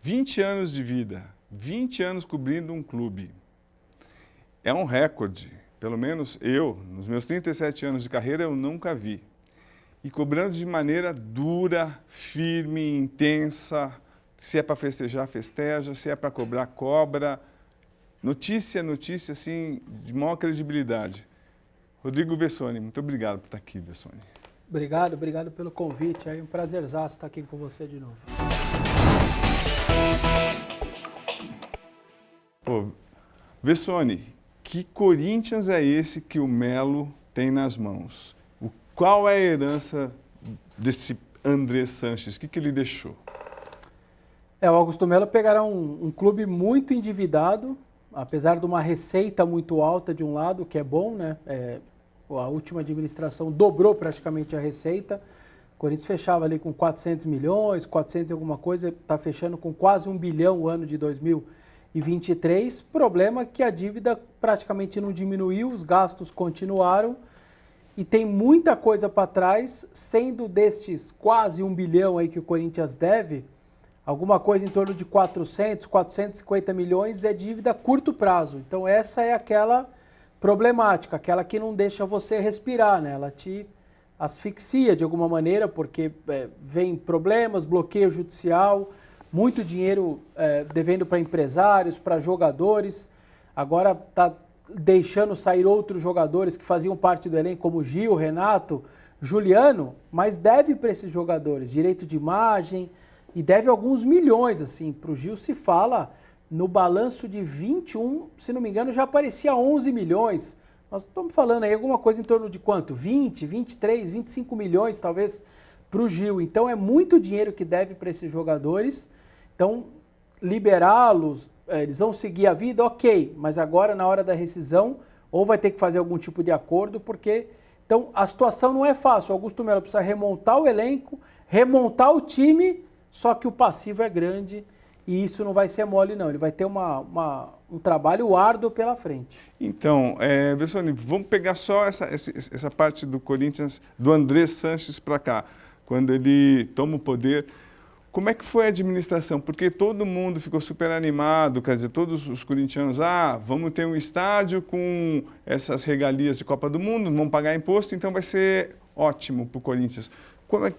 20 anos de vida, 20 anos cobrindo um clube. É um recorde, pelo menos eu, nos meus 37 anos de carreira, eu nunca vi. E cobrando de maneira dura, firme, intensa, se é para festejar, festeja, se é para cobrar, cobra. Notícia, assim, de maior credibilidade. Rodrigo Vessone, muito obrigado por estar aqui, Vessone. Obrigado pelo convite. É um prazerzaço estar aqui com você de novo. Pô, Vessone, que Corinthians é esse que o Melo tem nas mãos? Qual é a herança desse Andrés Sanches? O que ele deixou? O Augusto Melo pegará um clube muito endividado, apesar de uma receita muito alta de um lado, que é bom, né? A última administração dobrou praticamente a receita. O Corinthians fechava ali com 400 milhões, 400 e alguma coisa, está fechando com quase 1 bilhão o ano de 2023. Problema que a dívida praticamente não diminuiu, os gastos continuaram e tem muita coisa para trás, sendo destes quase 1 bilhão aí que o Corinthians deve, alguma coisa em torno de 400, 450 milhões é dívida a curto prazo. Então essa é aquela problemática, aquela que não deixa você respirar, né? Ela te asfixia de alguma maneira, porque vem problemas, bloqueio judicial, muito dinheiro devendo para empresários, para jogadores. Agora está deixando sair outros jogadores que faziam parte do elenco, como Gil, Renato, Juliano, mas deve para esses jogadores direito de imagem e deve alguns milhões, assim. Para o Gil se fala no balanço de 21, se não me engano, já aparecia 11 milhões. Nós estamos falando aí alguma coisa em torno de quanto? 20, 23, 25 milhões talvez para o Gil. Então é muito dinheiro que deve para esses jogadores. Então liberá-los, eles vão seguir a vida, ok. Mas agora na hora da rescisão ou vai ter que fazer algum tipo de acordo, porque então a situação não é fácil. O Augusto Melo precisa remontar o elenco, remontar o time, só que o passivo é grande. E isso não vai ser mole, não. Ele vai ter um trabalho árduo pela frente. Então, Vessone, vamos pegar só essa parte do Corinthians, do Andrés Sanches para cá, quando ele toma o poder. Como é que foi a administração? Porque todo mundo ficou super animado, quer dizer, todos os corintianos, vamos ter um estádio com essas regalias de Copa do Mundo, vamos pagar imposto, então vai ser ótimo para o Corinthians.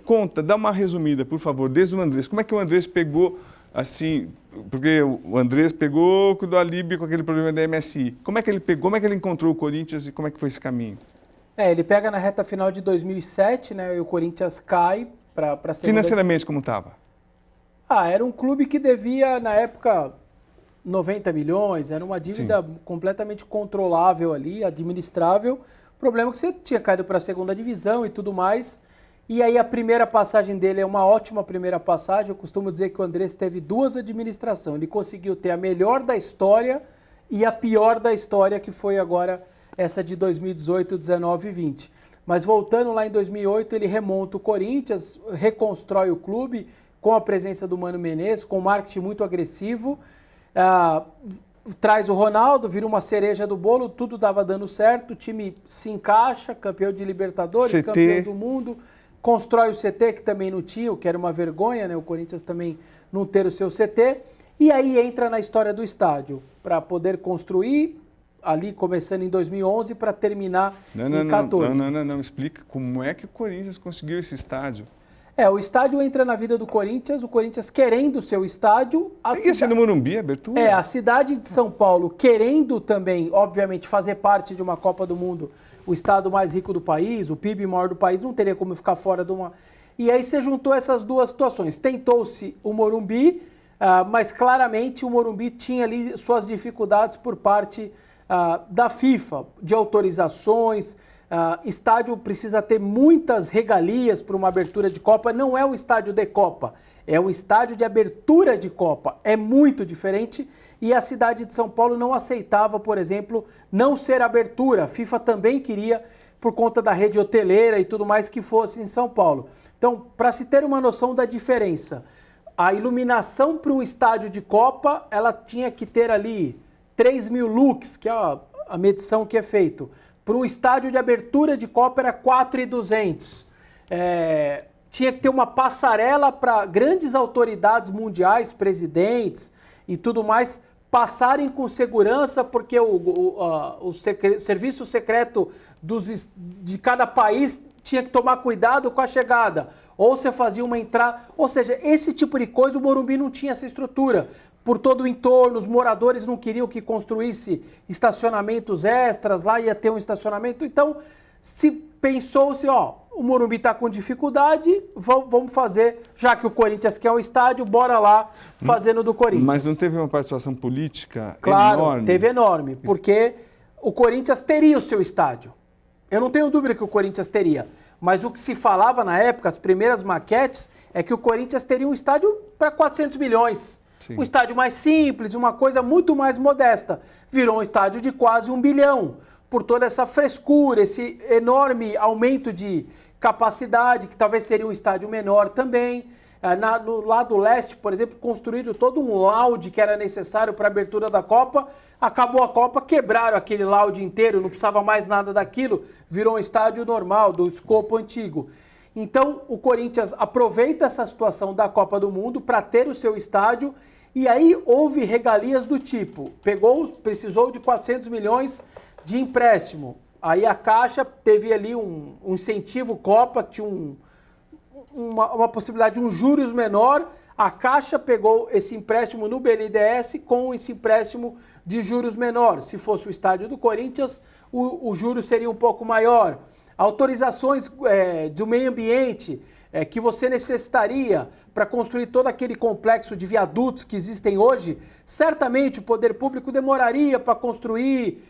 Conta, dá uma resumida, por favor, desde o Andrés. Como é que o Andrés pegou... Assim, porque o Andrés pegou do Alíbio com aquele problema da MSI. Como é que ele pegou, como é que ele encontrou o Corinthians e como é que foi esse caminho? Ele pega na reta final de 2007, né, e o Corinthians cai para a segunda... Financeiramente, como estava? Era um clube que devia, na época, 90 milhões, era uma dívida completamente controlável ali, administrável. O problema é que você tinha caído para a segunda divisão e tudo mais. E aí a primeira passagem dele é uma ótima primeira passagem. Eu costumo dizer que o Andrés teve 2 administrações. Ele conseguiu ter a melhor da história e a pior da história, que foi agora essa de 2018, 19 e 20. Mas voltando lá em 2008, ele remonta o Corinthians, reconstrói o clube com a presença do Mano Menezes, com um marketing muito agressivo. Traz o Ronaldo, vira uma cereja do bolo, tudo estava dando certo, o time se encaixa, campeão de Libertadores, CT. Campeão do mundo... Constrói o CT, que também não tinha, o que era uma vergonha, né? O Corinthians também não ter o seu CT. E aí entra na história do estádio, para poder construir, ali começando em 2011, para terminar em 2014. Não, explica como é que o Corinthians conseguiu esse estádio. O estádio entra na vida do Corinthians, o Corinthians querendo o seu estádio. Ia ser no Morumbi, abertura? A cidade de São Paulo querendo também, obviamente, fazer parte de uma Copa do Mundo, o estado mais rico do país, o PIB maior do país, não teria como ficar fora de uma... E aí você juntou essas duas situações. Tentou-se o Morumbi, mas claramente o Morumbi tinha ali suas dificuldades por parte da FIFA, de autorizações. Estádio precisa ter muitas regalias para uma abertura de Copa. Não é um estádio de Copa, é um estádio de abertura de Copa. É muito diferente. E a cidade de São Paulo não aceitava, por exemplo, não ser abertura. A FIFA também queria, por conta da rede hoteleira e tudo mais, que fosse em São Paulo. Então, para se ter uma noção da diferença, a iluminação para um estádio de Copa, ela tinha que ter ali 3.000 lux, que é a medição que é feito. Para um estádio de abertura de Copa era 4.200. tinha que ter uma passarela para grandes autoridades mundiais, presidentes e tudo mais, passarem com segurança, porque o serviço secreto de cada país tinha que tomar cuidado com a chegada. Ou você fazia uma entrada... Ou seja, esse tipo de coisa, o Morumbi não tinha essa estrutura. Por todo o entorno, os moradores não queriam que construísse estacionamentos extras, lá ia ter um estacionamento. Então, pensou-se, o Morumbi está com dificuldade, vamos fazer, já que o Corinthians quer um estádio, bora lá fazendo do Corinthians. Mas não teve uma participação política claro, enorme? Claro, teve enorme, porque o Corinthians teria o seu estádio. Eu não tenho dúvida que o Corinthians teria, mas o que se falava na época, as primeiras maquetes, é que o Corinthians teria um estádio para 400 milhões. Sim. Um estádio mais simples, uma coisa muito mais modesta. Virou um estádio de quase 1 bilhão, por toda essa frescura, esse enorme aumento de capacidade, que talvez seria um estádio menor também. No lado leste, por exemplo, construíram todo um laude que era necessário para a abertura da Copa. Acabou a Copa, quebraram aquele laude inteiro, não precisava mais nada daquilo, virou um estádio normal, do escopo antigo. Então, o Corinthians aproveita essa situação da Copa do Mundo para ter o seu estádio, e aí houve regalias do tipo, precisou de 400 milhões de empréstimo. Aí a Caixa teve ali um incentivo Copa, que tinha uma possibilidade de um juros menor. A Caixa pegou esse empréstimo no BNDES com esse empréstimo de juros menor. Se fosse o estádio do Corinthians, o juros seria um pouco maior. Autorizações do meio ambiente que você necessitaria para construir todo aquele complexo de viadutos que existem hoje, certamente o poder público demoraria para construir,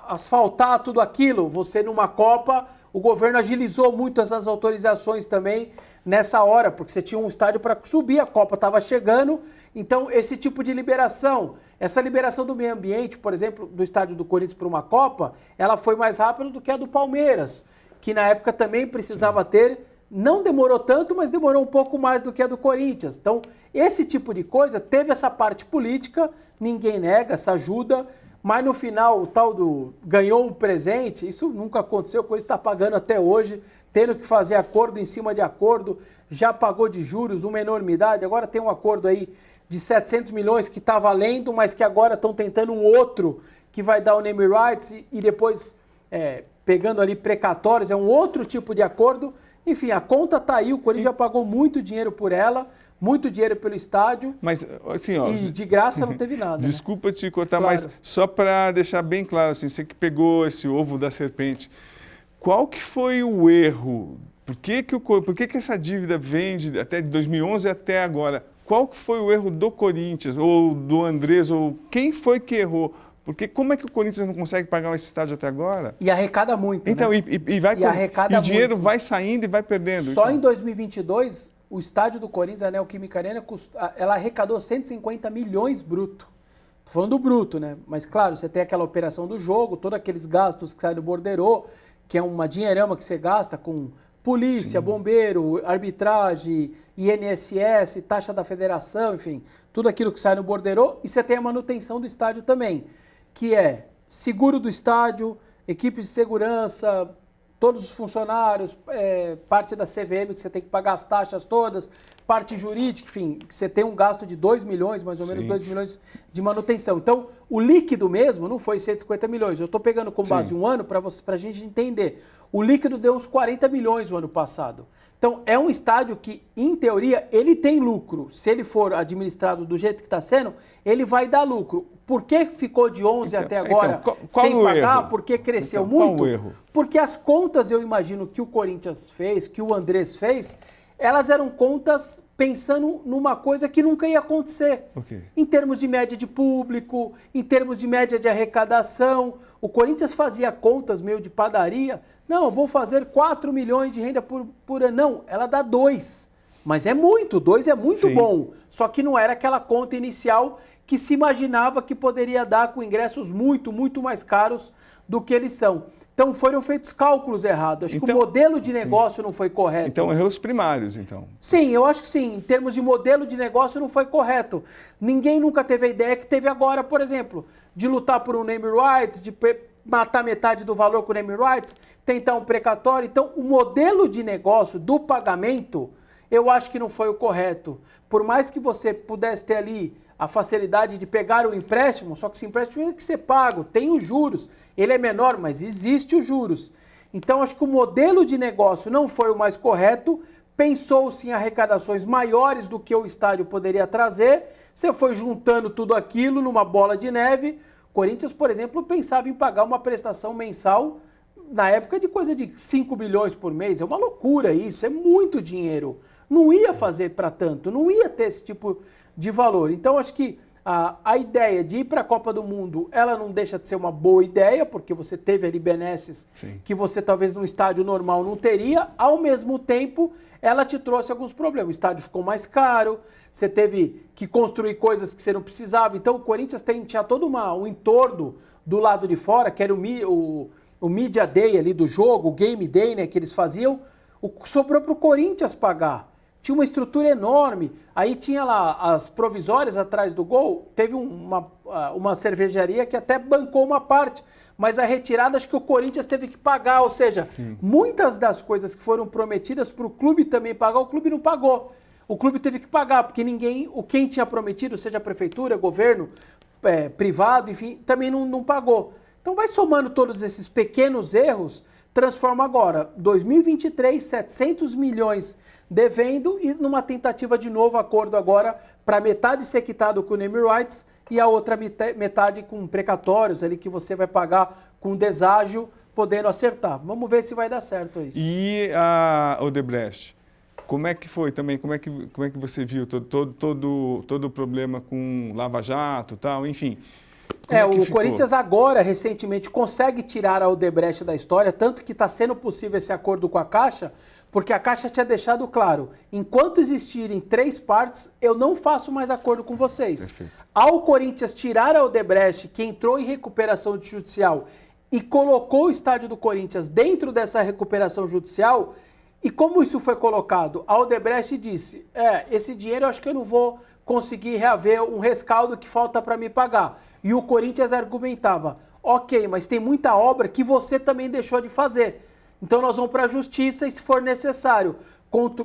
asfaltar tudo aquilo. Você numa Copa, o governo agilizou muito essas autorizações também nessa hora, porque você tinha um estádio para subir, a Copa estava chegando, então esse tipo de liberação, essa liberação do meio ambiente, por exemplo, do estádio do Corinthians para uma Copa, ela foi mais rápida do que a do Palmeiras, que na época também precisava ter, não demorou tanto, mas demorou um pouco mais do que a do Corinthians. Então, esse tipo de coisa teve essa parte política, ninguém nega essa ajuda, mas no final o tal ganhou um presente, isso nunca aconteceu, o Corinthians está pagando até hoje, tendo que fazer acordo em cima de acordo, já pagou de juros uma enormidade, agora tem um acordo aí de 700 milhões que está valendo, mas que agora estão tentando um outro que vai dar o name rights e depois pegando ali precatórios, é um outro tipo de acordo. Enfim, a conta está aí, o Corinthians já pagou muito dinheiro por ela, muito dinheiro pelo estádio. Mas, assim, e de graça não teve nada. Desculpa te cortar, claro. Mas só para deixar bem claro, assim, você que pegou esse ovo da serpente, qual que foi o erro? Por que essa dívida vem até de 2011 até agora? Qual que foi o erro do Corinthians, ou do Andrés, ou quem foi que errou? Porque como é que o Corinthians não consegue pagar esse estádio até agora? E arrecada muito, então, né? E o dinheiro vai saindo e vai perdendo. Só em 2022, o estádio do Corinthians, a Neoquímica Arena, ela arrecadou 150 milhões bruto. Tô falando do bruto, né? Mas claro, você tem aquela operação do jogo, todos aqueles gastos que saem do borderô, que é uma dinheirama que você gasta com polícia, sim, bombeiro, arbitragem, INSS, taxa da federação, enfim, tudo aquilo que sai no borderô. E você tem a manutenção do estádio também, que é seguro do estádio, equipes de segurança, todos os funcionários, parte da CVM que você tem que pagar as taxas todas, parte jurídica, enfim, que você tem um gasto de 2 milhões, mais ou menos, sim, 2 milhões de manutenção. Então, o líquido mesmo não foi 150 milhões. Eu estou pegando como base, sim, um ano para a gente entender. O líquido deu uns 40 milhões no ano passado. Então, é um estádio que, em teoria, ele tem lucro. Se ele for administrado do jeito que está sendo, ele vai dar lucro. Por que ficou de 11 até agora sem pagar? Erro? Por que cresceu muito? Qual o erro? Porque as contas, eu imagino, que o Corinthians fez, que o Andrés fez, elas eram contas pensando numa coisa que nunca ia acontecer. Okay. Em termos de média de público, em termos de média de arrecadação. O Corinthians fazia contas meio de padaria. Não, vou fazer 4 milhões de renda por ano. Não, ela dá 2. Mas é muito, 2 é muito, sim, bom. Só que não era aquela conta inicial que se imaginava que poderia dar com ingressos muito, muito mais caros do que eles são. Então foram feitos cálculos errados. Acho que o modelo de negócio, sim, não foi correto. Então erros primários, então. Sim, eu acho que sim. Em termos de modelo de negócio não foi correto. Ninguém nunca teve a ideia que teve agora, por exemplo, de lutar por um name rights, de matar metade do valor com o name rights, tentar um precatório. Então o modelo de negócio do pagamento eu acho que não foi o correto. Por mais que você pudesse ter ali a facilidade de pegar o empréstimo, só que esse empréstimo tem que ser pago, tem os juros, ele é menor, mas existe os juros. Então, acho que o modelo de negócio não foi o mais correto, pensou-se em arrecadações maiores do que o estádio poderia trazer, você foi juntando tudo aquilo numa bola de neve. Corinthians, por exemplo, pensava em pagar uma prestação mensal na época de coisa de 5 bilhões por mês, é uma loucura isso, é muito dinheiro. Não ia fazer para tanto, não ia ter esse tipo de valor. Então, acho que a ideia de ir para a Copa do Mundo, ela não deixa de ser uma boa ideia, porque você teve ali benesses que você talvez num estádio normal não teria. Ao mesmo tempo, ela te trouxe alguns problemas. O estádio ficou mais caro, você teve que construir coisas que você não precisava. Então, o Corinthians tinha todo um entorno do lado de fora, que era o Media Day ali do jogo, o Game Day, né, que eles faziam. Sobrou para o Corinthians pagar. Tinha uma estrutura enorme, aí tinha lá as provisórias atrás do gol, teve uma cervejaria que até bancou uma parte, mas a retirada acho que o Corinthians teve que pagar, ou seja, muitas das coisas que foram prometidas para o clube também pagar, o clube não pagou. O clube teve que pagar, porque quem tinha prometido, seja a prefeitura, governo, privado, enfim, também não pagou. Então vai somando todos esses pequenos erros, transforma agora 2023, 700 milhões devendo e numa tentativa de novo acordo agora para metade ser quitado com o name rights e a outra metade com precatórios ali que você vai pagar com deságio, podendo acertar. Vamos ver se vai dar certo isso. E a Odebrecht, como é que foi também? Como é que você viu todo o problema com Lava Jato e tal, enfim? O Corinthians agora, recentemente, consegue tirar a Odebrecht da história, tanto que está sendo possível esse acordo com a Caixa, porque a Caixa tinha deixado claro, enquanto existirem 3 partes, eu não faço mais acordo com vocês. Perfeito. Ao Corinthians tirar a Odebrecht, que entrou em recuperação judicial e colocou o estádio do Corinthians dentro dessa recuperação judicial, e como isso foi colocado, a Odebrecht disse, esse dinheiro eu acho que eu não vou conseguir reaver um rescaldo que falta para me pagar. E o Corinthians argumentava, ok, mas tem muita obra que você também deixou de fazer. Então nós vamos para a justiça e, se for necessário,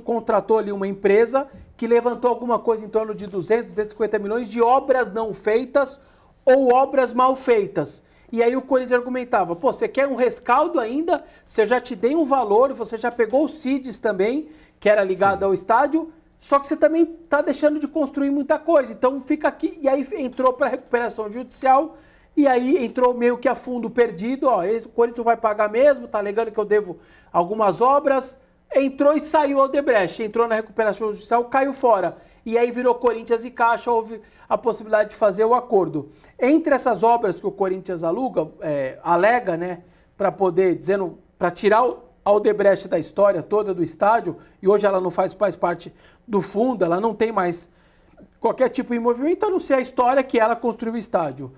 contratou ali uma empresa que levantou alguma coisa em torno de 200, 250 milhões de obras não feitas ou obras mal feitas. E aí o Corinthians argumentava, você quer um rescaldo ainda? Você já te dei um valor, você já pegou o CIDs também, que era ligado ao estádio, só que você também está deixando de construir muita coisa. Então fica aqui, e aí entrou para a recuperação judicial. E aí entrou meio que a fundo perdido, o Corinthians não vai pagar mesmo, tá alegando que eu devo algumas obras. Entrou e saiu o Odebrecht, entrou na recuperação judicial, caiu fora. E aí virou Corinthians e Caixa, houve a possibilidade de fazer o acordo. Entre essas obras que o Corinthians alega, né, para poder, para tirar a Odebrecht da história toda do estádio, e hoje ela não faz parte do fundo, ela não tem mais qualquer tipo de movimento, a não ser a história que ela construiu o estádio.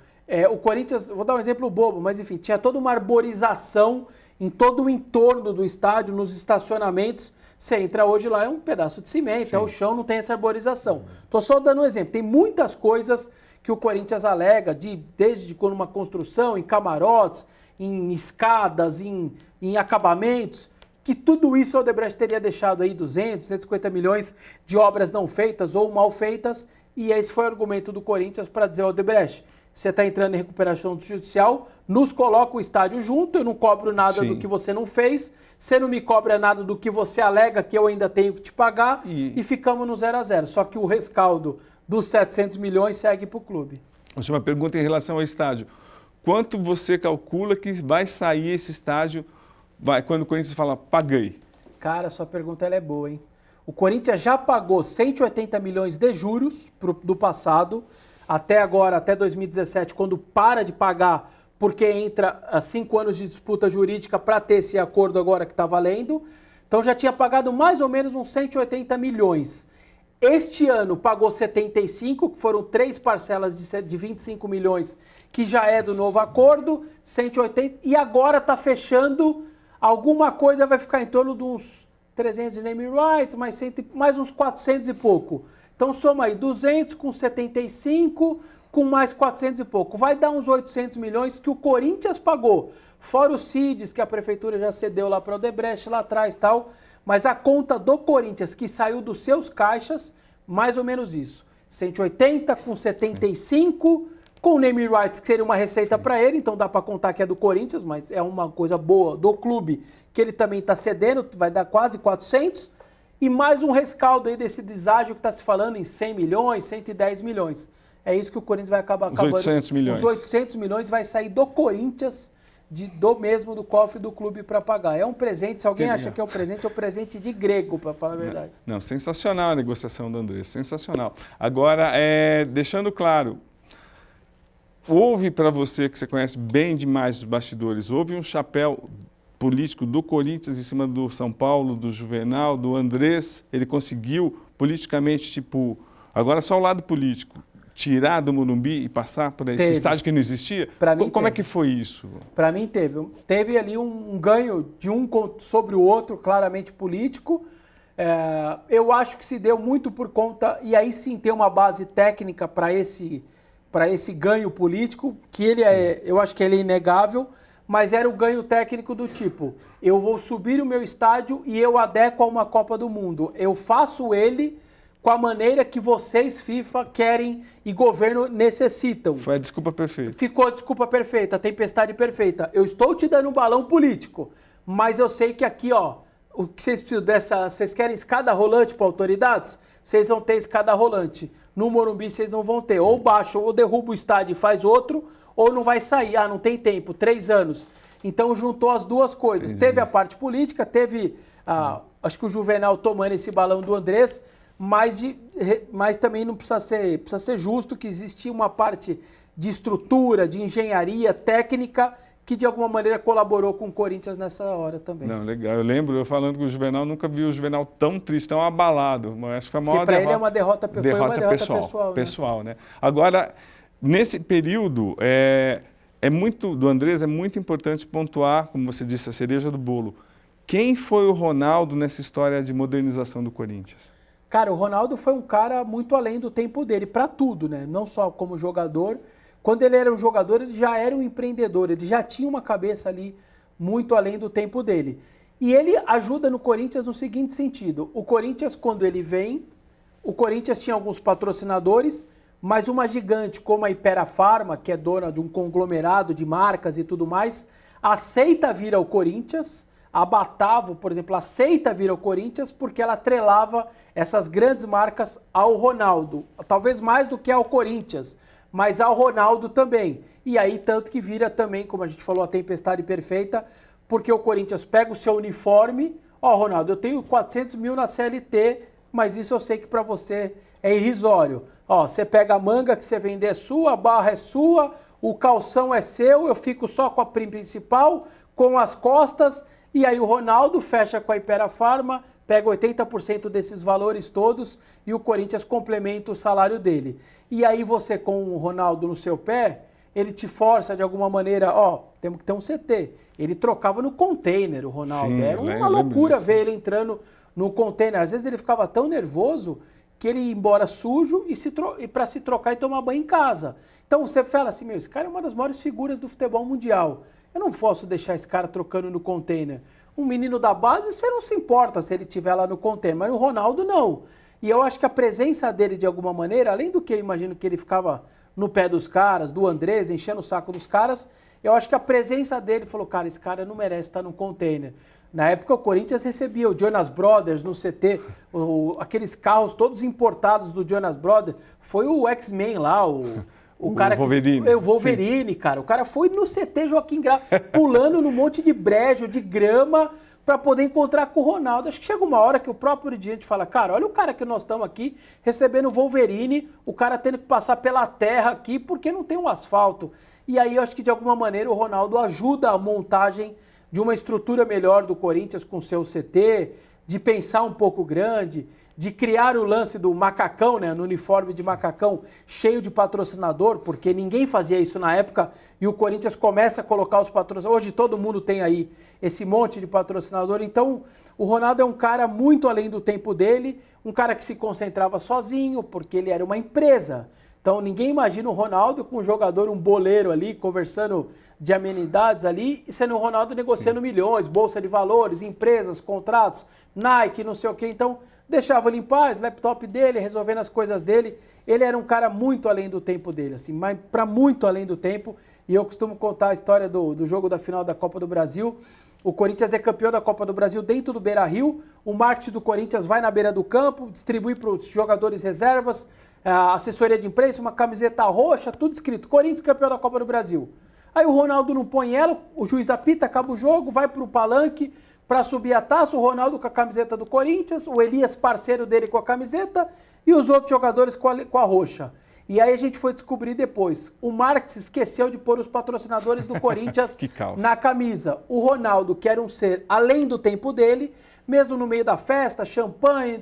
O Corinthians, vou dar um exemplo bobo, mas enfim, tinha toda uma arborização em todo o entorno do estádio, nos estacionamentos. Você entra hoje lá, é um pedaço de cimento, o chão, não tem essa arborização. Estou só dando um exemplo. Tem muitas coisas que o Corinthians alega, desde quando uma construção, em camarotes, em escadas, em acabamentos, que tudo isso o Odebrecht teria deixado aí 200, 250 milhões de obras não feitas ou mal feitas, e esse foi o argumento do Corinthians para dizer ao Odebrecht, você está entrando em recuperação judicial, nos coloca o estádio junto, eu não cobro nada do que você não fez, você não me cobra nada do que você alega que eu ainda tenho que te pagar e ficamos no 0-0. Só que o rescaldo dos 700 milhões segue para o clube. Última pergunta em relação ao estádio. Quanto você calcula que vai sair esse estádio quando o Corinthians fala paguei? Cara, sua pergunta ela é boa, hein? O Corinthians já pagou 180 milhões de juros do passado, até agora, até 2017, quando para de pagar, porque entra a 5 anos de disputa jurídica para ter esse acordo agora que está valendo. Então já tinha pagado mais ou menos uns 180 milhões. Este ano pagou 75, que foram 3 parcelas de 25 milhões, que já é do novo acordo, 180, e agora está fechando, alguma coisa vai ficar em torno de uns 300 de name rights, mais uns 400 e pouco. Então soma aí 200 com 75, com mais 400 e pouco. Vai dar uns 800 milhões que o Corinthians pagou. Fora os CIDs que a prefeitura já cedeu lá para o Odebrecht lá atrás e tal. Mas a conta do Corinthians, que saiu dos seus caixas, mais ou menos isso. 180 com 75, com o name rights, que seria uma receita para ele, então dá para contar que é do Corinthians, mas é uma coisa boa do clube, que ele também está cedendo, vai dar quase 400, e mais um rescaldo aí desse deságio que está se falando em 100 milhões, 110 milhões. É isso que o Corinthians vai acabar acabando. 800 milhões. Os 800 milhões vai sair do Corinthians, do cofre do clube para pagar. É um presente, se alguém acha que é um presente de grego, para falar a verdade. Não, sensacional a negociação do Andrés, sensacional. Agora, deixando claro, houve para você, que você conhece bem demais os bastidores, houve um chapéu político do Corinthians em cima do São Paulo, do Juvenal, do Andrés, ele conseguiu politicamente, tipo, agora só o lado político, tirar do Morumbi e passar por esse estádio que não existia? Como é que foi isso? Para mim teve. Teve ali um ganho de um sobre o outro, claramente político. Eu acho que se deu muito por conta, e aí sim tem uma base técnica para esse ganho político, que eu acho que ele é inegável, mas era o ganho técnico do tipo, eu vou subir o meu estádio e eu adequo a uma Copa do Mundo. Eu faço ele com a maneira que vocês, FIFA, querem e governo necessitam. Foi a desculpa perfeita. Ficou a desculpa perfeita, a tempestade perfeita. Eu estou te dando um balão político, mas eu sei que aqui, ó, o que vocês precisam vocês querem escada rolante para autoridades? Vocês vão ter escada rolante. No Morumbi vocês não vão ter. Ou baixa, ou derruba o estádio e faz outro, ou não vai sair. Ah, não tem tempo, 3 anos. Então juntou as duas coisas. Teve a parte política, teve, acho que o Juvenal tomando esse balão do Andrés, mas também não precisa ser justo que existia uma parte de estrutura, de engenharia técnica que de alguma maneira colaborou com o Corinthians nessa hora também. Não, legal. Eu lembro, eu falando com o Juvenal, nunca vi o Juvenal tão triste, tão abalado. Mas acho que foi a maior derrota. Para ele é uma derrota pessoal, né? Agora, nesse período, do Andrés é muito importante pontuar, como você disse, a cereja do bolo. Quem foi o Ronaldo nessa história de modernização do Corinthians? Cara, o Ronaldo foi um cara muito além do tempo dele, para tudo, né? Não só como jogador. Quando ele era um jogador, ele já era um empreendedor, ele já tinha uma cabeça ali muito além do tempo dele. E ele ajuda no Corinthians no seguinte sentido. O Corinthians, quando ele vem, o Corinthians tinha alguns patrocinadores, mas uma gigante como a Hypera Pharma, que é dona de um conglomerado de marcas e tudo mais, aceita vir ao Corinthians. A Batavo, por exemplo, aceita vir ao Corinthians porque ela atrelava essas grandes marcas ao Ronaldo. Talvez mais do que ao Corinthians, mas ao Ronaldo também. E aí, tanto que vira também, como a gente falou, a tempestade perfeita, porque o Corinthians pega o seu uniforme. Ó, Ronaldo, eu tenho 400 mil na CLT, mas isso eu sei que para você é irrisório. Ó, você pega a manga que você vender é sua, a barra é sua, o calção é seu, eu fico só com a principal, com as costas. E aí o Ronaldo fecha com a Hypera Pharma, pega 80% desses valores todos e o Corinthians complementa o salário dele. E aí você com o Ronaldo no seu pé, ele te força de alguma maneira, temos que ter um CT. Ele trocava no container o Ronaldo. Sim, era uma loucura ver ele entrando no container. Às vezes ele ficava tão nervoso que ele ia embora sujo e para se trocar e tomar banho em casa. Então você fala assim, esse cara é uma das maiores figuras do futebol mundial. Eu não posso deixar esse cara trocando no container. Um menino da base, você não se importa se ele estiver lá no container, mas o Ronaldo não. E eu acho que a presença dele, de alguma maneira, além do que eu imagino que ele ficava no pé dos caras, do Andrés, enchendo o saco dos caras, eu acho que a presença dele falou, cara, esse cara não merece estar no container. Na época o Corinthians recebia o Jonas Brothers no CT, aqueles carros todos importados do Jonas Brothers, foi o X-Men lá, o cara Wolverine. O Wolverine, cara. O cara foi no CT Joaquim Grau, pulando num monte de brejo, de grama, para poder encontrar com o Ronaldo. Acho que chega uma hora que o próprio dirigente fala, cara, olha o cara que nós estamos aqui recebendo o Wolverine, o cara tendo que passar pela terra aqui porque não tem um asfalto. E aí eu acho que de alguma maneira o Ronaldo ajuda a montagem de uma estrutura melhor do Corinthians com seu CT, de pensar um pouco grande, de criar o lance do macacão, né, no uniforme de macacão cheio de patrocinador, porque ninguém fazia isso na época e o Corinthians começa a colocar os patrocinadores. Hoje todo mundo tem aí esse monte de patrocinador. Então o Ronaldo é um cara muito além do tempo dele, um cara que se concentrava sozinho, porque ele era uma empresa. Então ninguém imagina o Ronaldo com um jogador, um boleiro ali, conversando de amenidades ali, e sendo o Ronaldo negociando milhões, bolsa de valores, empresas, contratos, Nike, não sei o quê. Então deixava ele em paz, laptop dele, resolvendo as coisas dele. Ele era um cara muito além do tempo dele, assim, mas para muito além do tempo. E eu costumo contar a história do jogo da final da Copa do Brasil. O Corinthians é campeão da Copa do Brasil dentro do Beira-Rio. O marketing do Corinthians vai na beira do campo, distribui para os jogadores reservas, a assessoria de imprensa, uma camiseta roxa, tudo escrito: Corinthians campeão da Copa do Brasil. Aí o Ronaldo não põe ela, o juiz apita, acaba o jogo, vai para o palanque para subir a taça, o Ronaldo com a camiseta do Corinthians, o Elias, parceiro dele, com a camiseta, e os outros jogadores com a roxa. E aí a gente foi descobrir depois, o Marques esqueceu de pôr os patrocinadores do Corinthians na camisa. O Ronaldo, que era um ser além do tempo dele, mesmo no meio da festa, champanhe,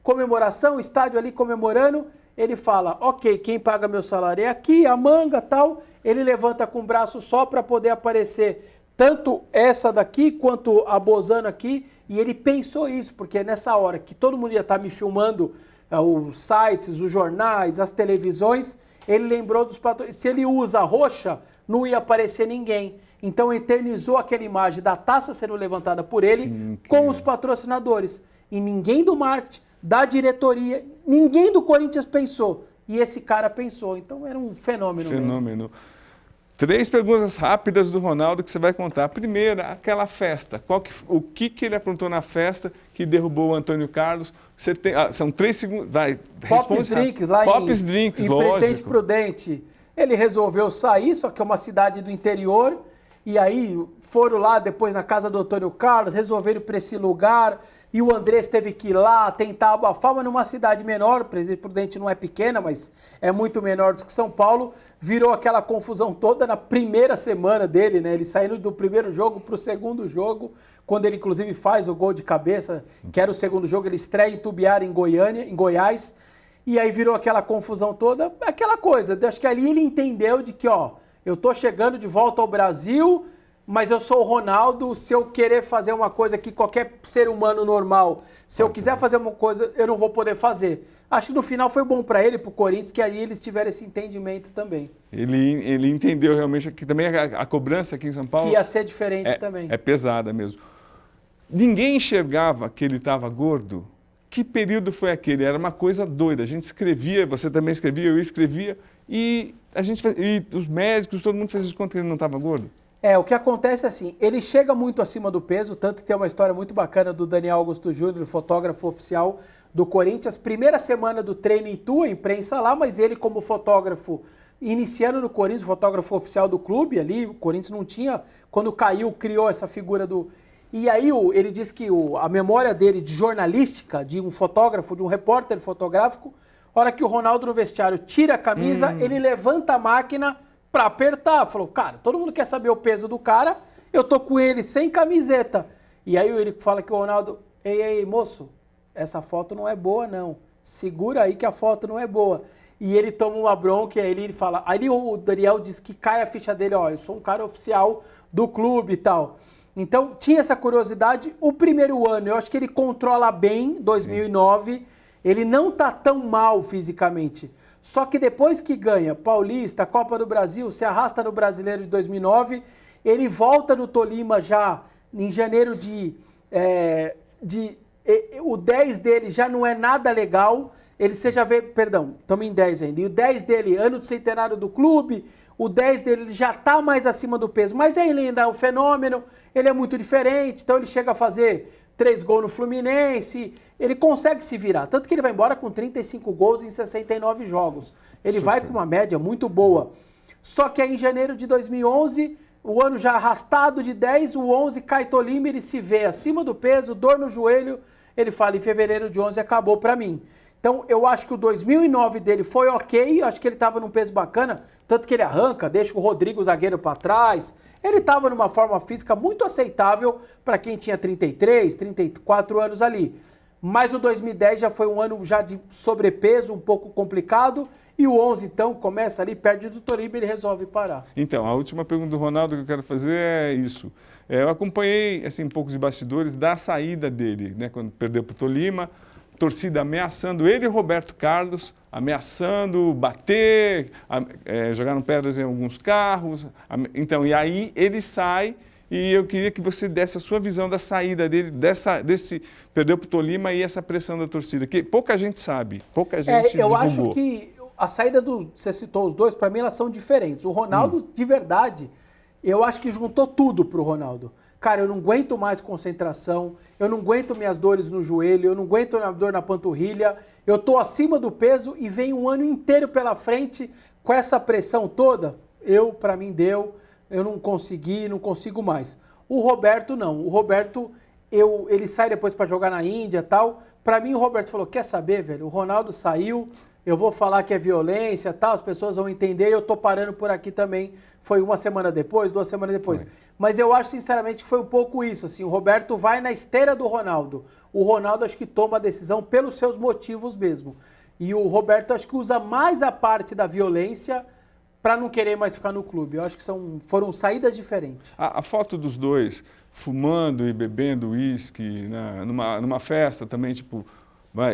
comemoração, estádio ali comemorando, ele fala: ok, quem paga meu salário é aqui, a manga, tal. Ele levanta com o braço só para poder aparecer tanto essa daqui quanto a Bozano aqui, e ele pensou isso, porque nessa hora que todo mundo ia estar me filmando, os sites, os jornais, as televisões, ele lembrou dos patrões. Se ele usa a roxa, não ia aparecer ninguém. Então eternizou aquela imagem da taça sendo levantada por ele. Sim, com os patrocinadores. E ninguém do marketing, da diretoria, ninguém do Corinthians pensou. E esse cara pensou. Então era um fenômeno. Fenômeno. Mesmo. 3 perguntas rápidas do Ronaldo que você vai contar. A primeira, aquela festa. O que ele aprontou na festa que derrubou o Antônio Carlos? Você tem, são 3 segundos. Vai, Pops Drinks, lá Pops Drinks, em lógico. Presidente Prudente. Ele resolveu sair, só que é uma cidade do interior. E aí foram lá depois na casa do Antônio Carlos, resolveram ir para esse lugar. E o Andrés teve que ir lá tentar abafar, mas numa cidade menor. Presidente Prudente não é pequena, mas é muito menor do que São Paulo. Virou aquela confusão toda na primeira semana dele, né? Ele saindo do primeiro jogo para o segundo jogo, quando ele inclusive faz o gol de cabeça, que era o segundo jogo, ele estreia em Tubiara, em Goiás. E aí virou aquela confusão toda, aquela coisa. Acho que ali ele entendeu de que, ó, eu tô chegando de volta ao Brasil, mas eu sou o Ronaldo, se eu querer fazer uma coisa que qualquer ser humano normal, se eu quiser fazer uma coisa, eu não vou poder fazer. Acho que no final foi bom para ele, para o Corinthians, que aí eles tiveram esse entendimento também. Ele entendeu realmente que também a cobrança aqui em São Paulo... Que ia ser diferente também. É pesada mesmo. Ninguém enxergava que ele estava gordo. Que período foi aquele? Era uma coisa doida. A gente escrevia, você também escrevia, eu escrevia, e os médicos, todo mundo fazia de conta que ele não estava gordo. O que acontece é assim, ele chega muito acima do peso, tanto que tem uma história muito bacana do Daniel Augusto Júnior, fotógrafo oficial do Corinthians, primeira semana do treino em Itu, a imprensa lá, mas ele como fotógrafo, iniciando no Corinthians, fotógrafo oficial do clube ali, o Corinthians não tinha, quando caiu, criou essa figura do... E aí ele diz que a memória dele de jornalística, de um fotógrafo, de um repórter fotográfico, a hora que o Ronaldo no vestiário tira a camisa, ele levanta a máquina para apertar. Falou: cara, todo mundo quer saber o peso do cara, eu tô com ele sem camiseta. E aí ele fala que o Ronaldo: ei, moço, essa foto não é boa não, segura aí que a foto não é boa. E ele toma uma bronca e aí ele fala, aí o Daniel diz que cai a ficha dele: ó, eu sou um cara oficial do clube e tal. Então tinha essa curiosidade. O primeiro ano eu acho que ele controla bem, 2009, sim. Ele não tá tão mal fisicamente. Só que depois que ganha Paulista, Copa do Brasil, se arrasta no Brasileiro de 2009, ele volta no Tolima já em janeiro o 10 dele já não é nada legal. Você já vê, perdão, estamos em 10 ainda. E o 10 dele, ano do centenário do clube, o 10 dele já está mais acima do peso. Mas ele ainda é um fenômeno, ele é muito diferente, então ele chega a fazer 3 gols no Fluminense, ele consegue se virar. Tanto que ele vai embora com 35 gols em 69 jogos. Ele vai com uma média muito boa. Só que aí em janeiro de 2011, o ano já arrastado de 10, o 11 cai Tolima, ele se vê acima do peso, dor no joelho, ele fala: em fevereiro de 11 acabou para mim. Então eu acho que o 2009 dele foi ok, acho que ele estava num peso bacana, tanto que ele arranca, deixa o Rodrigo, o zagueiro, para trás. Ele estava numa forma física muito aceitável para quem tinha 33, 34 anos ali. Mas o 2010 já foi um ano já de sobrepeso, um pouco complicado, e o 11 então começa ali, perde do Tolima e ele resolve parar. Então, a última pergunta do Ronaldo que eu quero fazer é isso. Eu acompanhei assim, um pouco de bastidores da saída dele, né, quando perdeu para o Tolima. torcida ameaçando ele e Roberto Carlos, ameaçando bater, jogaram pedras em alguns carros. Então, e aí ele sai, e eu queria que você desse a sua visão da saída dele, desse perdeu para o Tolima e essa pressão da torcida, que pouca gente sabe, pouca gente eu divulgou. acho que a saída você citou os dois, para mim elas são diferentes. O Ronaldo, de verdade, eu acho que juntou tudo pro Ronaldo. Cara, eu não aguento mais concentração, eu não aguento minhas dores no joelho, eu não aguento a dor na panturrilha, eu tô acima do peso e vem um ano inteiro pela frente com essa pressão toda. Para mim deu, eu não consigo mais. O Roberto não, o Roberto, ele sai depois para jogar na Índia e tal. Para mim o Roberto falou, quer saber, velho, o Ronaldo saiu, eu vou falar que é violência, tal, as pessoas vão entender, eu tô parando por aqui também. Foi 1 semana depois, 2 semanas depois. Foi. Mas eu acho, sinceramente, que foi um pouco isso, assim, o Roberto vai na esteira do Ronaldo. O Ronaldo acho que toma a decisão pelos seus motivos mesmo. E o Roberto acho que usa mais a parte da violência para não querer mais ficar no clube. Eu acho que foram saídas diferentes. A foto dos dois fumando e bebendo uísque numa festa também, tipo...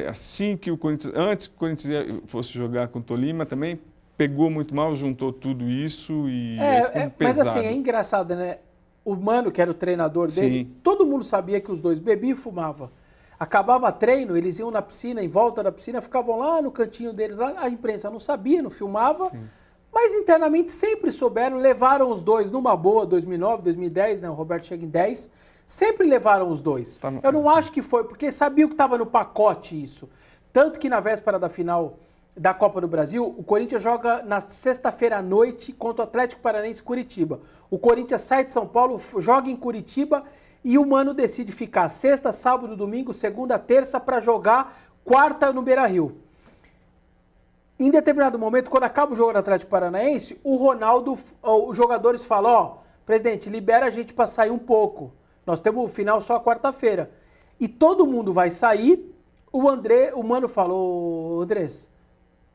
assim que antes que o Corinthians fosse jogar com o Tolima, também pegou muito mal, juntou tudo isso e ficou pesado. Mas assim, é engraçado, né? O Mano, que era o treinador dele, todo mundo sabia que os dois bebiam e fumavam. Acabava treino, eles iam na piscina, em volta da piscina, ficavam lá no cantinho deles, lá, a imprensa não sabia, não filmava, mas internamente sempre souberam, levaram os dois numa boa, 2009, 2010, né? O Roberto chega em 10, sempre levaram os dois. Eu não acho que foi, porque sabiam que estava no pacote isso. Tanto que na véspera da final da Copa do Brasil, o Corinthians joga na sexta-feira à noite contra o Atlético Paranaense Curitiba. O Corinthians sai de São Paulo, joga em Curitiba e o Mano decide ficar sexta, sábado, domingo, segunda, terça para jogar quarta no Beira-Rio. Em determinado momento, quando acaba o jogo do Atlético Paranaense, o Ronaldo, os jogadores falam, presidente, libera a gente para sair um pouco. Nós temos o final só quarta-feira. E todo mundo vai sair. O Mano falou, Andrés,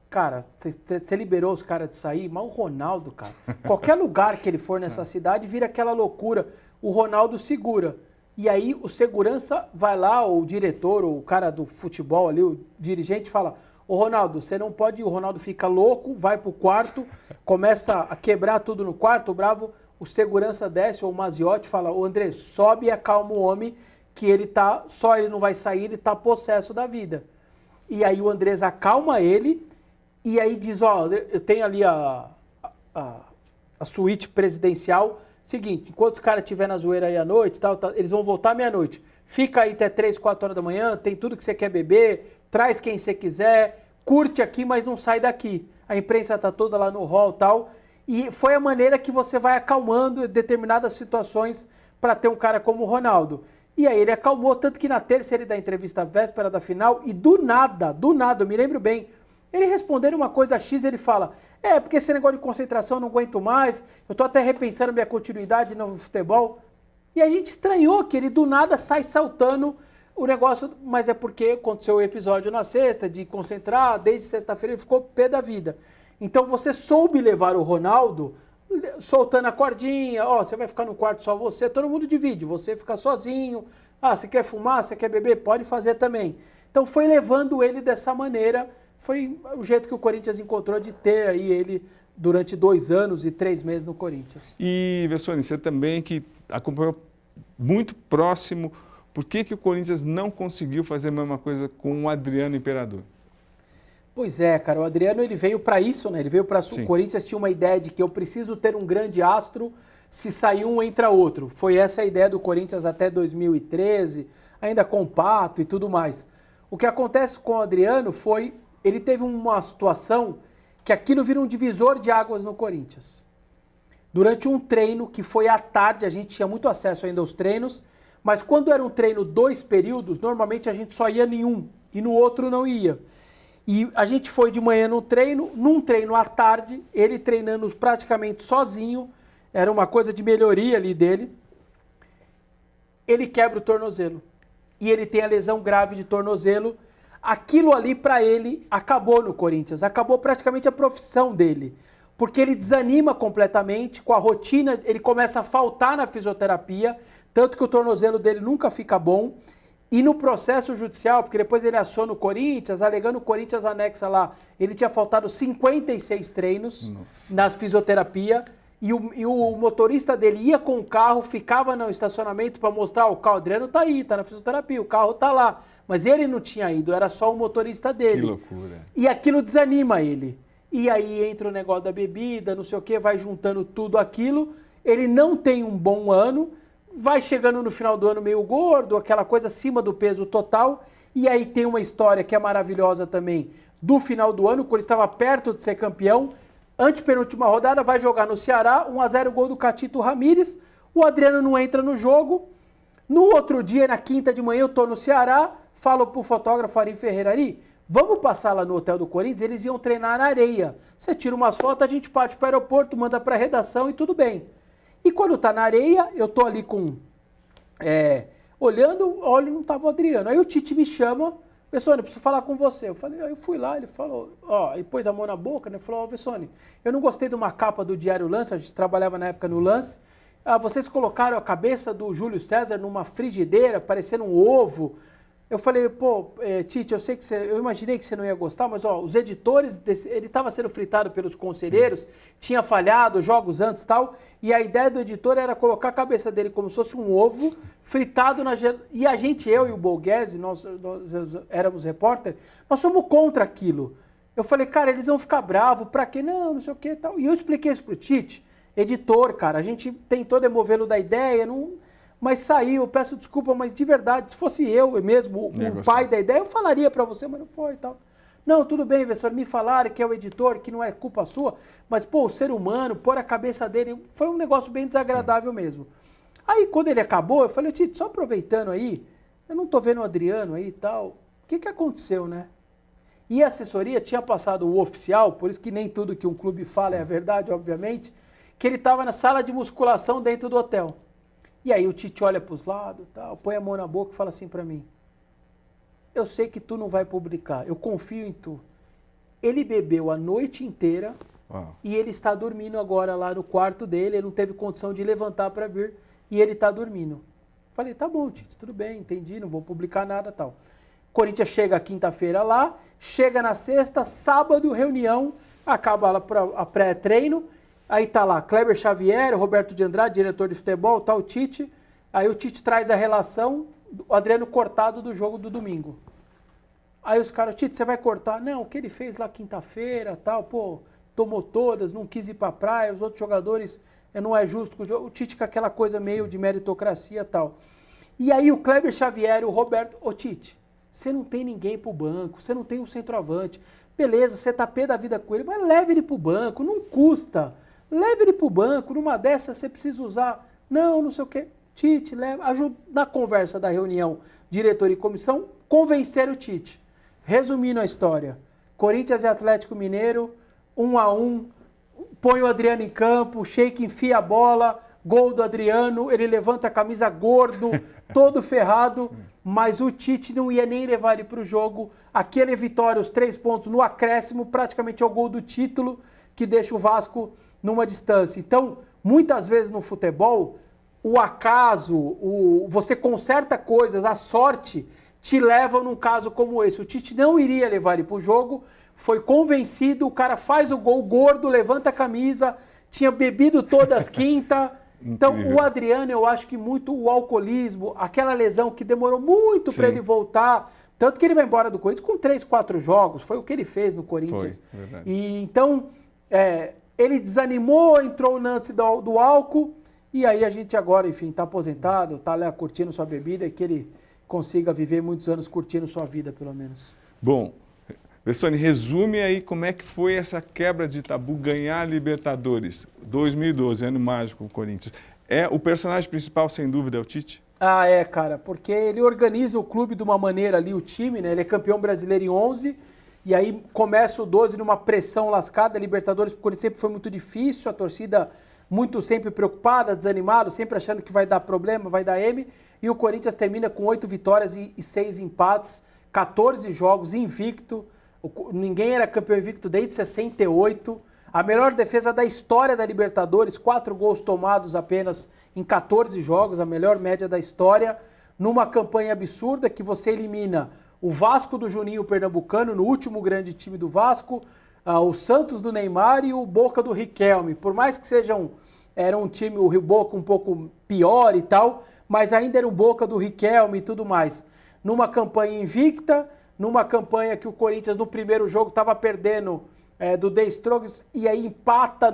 cara, você liberou os caras de sair, mas o Ronaldo, cara, qualquer lugar que ele for nessa cidade vira aquela loucura. O Ronaldo segura. E aí o segurança vai lá, o diretor, o cara do futebol ali, o dirigente fala, ô Ronaldo, você não pode ir. O Ronaldo fica louco, vai pro quarto, começa a quebrar tudo no quarto, bravo. O segurança desce, ou o Maziotti fala, ô André, sobe e acalma o homem, que ele não vai sair, ele tá possesso da vida. E aí o Andrés acalma ele, e aí diz, eu tenho ali a suíte presidencial, seguinte, enquanto os caras estiverem na zoeira aí à noite, eles vão voltar meia-noite. Fica aí até 3, 4 horas da manhã, tem tudo que você quer beber, traz quem você quiser, curte aqui, mas não sai daqui. A imprensa tá toda lá no hall e tal. E foi a maneira que você vai acalmando determinadas situações para ter um cara como o Ronaldo. E aí ele acalmou, tanto que na terça ele dá entrevista à véspera da final e do nada, eu me lembro bem, ele respondendo uma coisa X, ele fala, porque esse negócio de concentração eu não aguento mais, eu tô até repensando minha continuidade no futebol. E a gente estranhou que ele do nada sai saltando o negócio, mas é porque aconteceu o episódio na sexta, de concentrar, desde sexta-feira ele ficou pé da vida. Então você soube levar o Ronaldo soltando a cordinha, você vai ficar no quarto só você, todo mundo divide, você fica sozinho, você quer fumar, você quer beber, pode fazer também. Então foi levando ele dessa maneira, foi o jeito que o Corinthians encontrou de ter aí ele durante 2 anos e 3 meses no Corinthians. E, Vessone, você também que acompanhou muito próximo, por que o Corinthians não conseguiu fazer a mesma coisa com o Adriano Imperador? Pois é, cara, o Adriano ele veio para isso, né? Ele veio para o Corinthians tinha uma ideia de que eu preciso ter um grande astro, se sair um entra outro. Foi essa a ideia do Corinthians até 2013, ainda com o Pato e tudo mais. O que acontece com o Adriano foi, ele teve uma situação que aquilo vira um divisor de águas no Corinthians. Durante um treino que foi à tarde, a gente tinha muito acesso ainda aos treinos, mas quando era um treino 2 períodos, normalmente a gente só ia em um e no outro não ia. E a gente foi de manhã num treino à tarde, ele treinando praticamente sozinho, era uma coisa de melhoria ali dele. Ele quebra o tornozelo. E ele tem a lesão grave de tornozelo. Aquilo ali para ele acabou no Corinthians, acabou praticamente a profissão dele. Porque ele desanima completamente com a rotina, ele começa a faltar na fisioterapia, tanto que o tornozelo dele nunca fica bom. E no processo judicial, porque depois ele aciona o Corinthians, alegando o Corinthians anexa lá, ele tinha faltado 56 treinos nas fisioterapia, e o motorista dele ia com o carro, ficava no estacionamento para mostrar, o Adriano tá aí, tá na fisioterapia, o carro tá lá. Mas ele não tinha ido, era só o motorista dele. Que loucura. E aquilo desanima ele. E aí entra o negócio da bebida, não sei o quê, vai juntando tudo aquilo, ele não tem um bom ano, vai chegando no final do ano meio gordo, aquela coisa acima do peso total, e aí tem uma história que é maravilhosa também, do final do ano, quando ele estava perto de ser campeão, antepenúltima rodada, vai jogar no Ceará, 1-0 gol do Catito Ramírez, o Adriano não entra no jogo, no outro dia, na quinta de manhã, eu estou no Ceará, falo pro fotógrafo Ari Ferreira, Ari, vamos passar lá no hotel do Corinthians, eles iam treinar na areia, você tira umas fotos, a gente parte para o aeroporto, manda para a redação e tudo bem. E quando tá na areia, eu tô ali olhando, olha, não tava o Adriano. Aí o Tite me chama, Vessone, eu preciso falar com você. Eu falei, aí eu fui lá, ele falou, ele pôs a mão na boca, né? Ele falou, Vessone, eu não gostei de uma capa do Diário Lance, a gente trabalhava na época no Lance. Vocês colocaram a cabeça do Júlio César numa frigideira, parecendo um ovo. Eu falei, Tite, eu sei que eu imaginei que você não ia gostar, mas os editores, ele estava sendo fritado pelos conselheiros, tinha falhado jogos antes e tal, e a ideia do editor era colocar a cabeça dele como se fosse um ovo fritado na geladeira. E a gente, eu e o Borghese, nós éramos repórter, nós somos contra aquilo. Eu falei, cara, eles vão ficar bravos, pra quê? Não sei o que e tal. E eu expliquei isso pro Tite, editor, cara, a gente tentou demovê-lo da ideia, mas saiu, eu peço desculpa, mas de verdade, se fosse eu mesmo, o pai da ideia, eu falaria para você, mas não foi e tal. Não, tudo bem, professor, me falaram que é o editor, que não é culpa sua, mas, o ser humano, pôr a cabeça dele, foi um negócio bem desagradável mesmo. Aí, quando ele acabou, eu falei, Tite, só aproveitando aí, eu não tô vendo o Adriano aí e tal, o que aconteceu, né? E a assessoria tinha passado o oficial, por isso que nem tudo que um clube fala é a verdade, obviamente, que ele estava na sala de musculação dentro do hotel. E aí o Tite olha para os lados, tal, põe a mão na boca e fala assim para mim, eu sei que tu não vai publicar, eu confio em tu. Ele bebeu a noite inteira e ele está dormindo agora lá no quarto dele, ele não teve condição de levantar para vir e ele está dormindo. Falei, tá bom, Tite, tudo bem, entendi, não vou publicar nada tal. Corinthians chega quinta-feira lá, chega na sexta, sábado, reunião, acaba a pré-treino, aí tá lá Kleber Xavier, Roberto de Andrade, diretor de futebol, tá o Tite. Aí o Tite traz a relação, o Adriano cortado do jogo do domingo. Aí os caras, Tite, você vai cortar? Não, o que ele fez lá quinta-feira, tal, tomou todas, não quis ir pra praia, os outros jogadores, não é justo com o jogo. O Tite com aquela coisa meio de meritocracia e tal. E aí o Kleber Xavier, o Roberto, Tite, você não tem ninguém pro banco, você não tem um centroavante. Beleza, você tá pé da vida com ele, mas leve ele pro banco, não custa. Leve ele pro banco, numa dessas você precisa usar. Não sei o quê. Tite, leva. Ajuda na conversa da reunião, diretor e comissão, convencer o Tite. Resumindo a história, Corinthians e Atlético Mineiro, 1-1, põe o Adriano em campo, o Sheik enfia a bola, gol do Adriano, ele levanta a camisa gordo, todo ferrado, mas o Tite não ia nem levar ele pro jogo. Aquele vitória, os 3 pontos no acréscimo, praticamente é o gol do título, que deixa o Vasco numa distância. Então, muitas vezes no futebol, o acaso, você conserta coisas, a sorte te leva num caso como esse. O Tite não iria levar ele para o jogo, foi convencido, o cara faz o gol, gordo, levanta a camisa, tinha bebido todas as quintas. Então, o Adriano, eu acho que muito o alcoolismo, aquela lesão que demorou muito para ele voltar, tanto que ele vai embora do Corinthians com 3, 4 jogos, foi o que ele fez no Corinthians. Foi, verdade. E então, ele desanimou, entrou no lance do álcool, e aí a gente agora, enfim, está aposentado, está lá curtindo sua bebida e que ele consiga viver muitos anos curtindo sua vida, pelo menos. Bom, Vessone, resume aí como é que foi essa quebra de tabu, ganhar a Libertadores, 2012, ano mágico do Corinthians. O personagem principal, sem dúvida, é o Tite? Cara, porque ele organiza o clube de uma maneira ali, o time, né? Ele é campeão brasileiro em 11, e aí começa o 12 numa pressão lascada, a Libertadores pro Corinthians sempre foi muito difícil, a torcida muito sempre preocupada, desanimada, sempre achando que vai dar problema, vai dar M, e o Corinthians termina com 8 vitórias e 6 empates, 14 jogos, invicto, ninguém era campeão invicto desde 68, a melhor defesa da história da Libertadores, 4 gols tomados apenas em 14 jogos, a melhor média da história, numa campanha absurda que você elimina o Vasco do Juninho Pernambucano, no último grande time do Vasco, o Santos do Neymar e o Boca do Riquelme. Por mais que era um time, o Rio Boca um pouco pior e tal, mas ainda era um Boca do Riquelme e tudo mais. Numa campanha invicta, numa campanha que o Corinthians no primeiro jogo estava perdendo do The Strongest e aí empata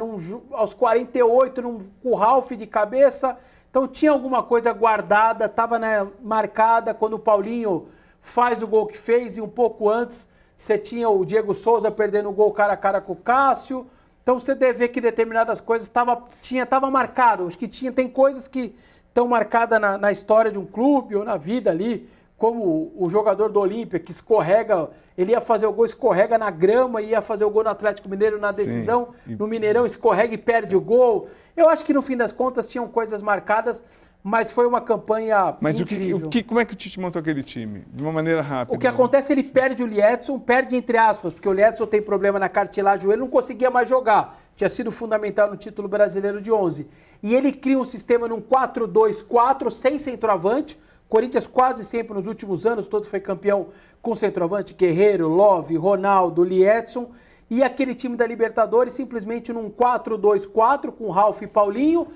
aos 48 com o Ralf de cabeça. Então tinha alguma coisa guardada, estava marcada quando o Paulinho faz o gol que fez e um pouco antes você tinha o Diego Souza perdendo o gol cara a cara com o Cássio. Então você deve ver que determinadas coisas estava marcado. Acho que tem coisas que estão marcadas na história de um clube ou na vida ali, como o jogador do Olímpia que escorrega, ele ia fazer o gol, escorrega na grama e ia fazer o gol no Atlético Mineiro na decisão, no Mineirão escorrega e perde o gol. Eu acho que no fim das contas tinham coisas marcadas, mas foi uma campanha incrível. Como é que o Tite montou aquele time? De uma maneira rápida. O que acontece, ele perde o Liedson, perde entre aspas, porque o Liedson tem problema na cartilagem, ele não conseguia mais jogar. Tinha sido fundamental no título brasileiro de 11. E ele cria um sistema num 4-2-4, sem centroavante. Corinthians quase sempre nos últimos anos, todo foi campeão com centroavante, Guerreiro, Love, Ronaldo, Liedson. E aquele time da Libertadores simplesmente num 4-2-4 com Ralf e Paulinho.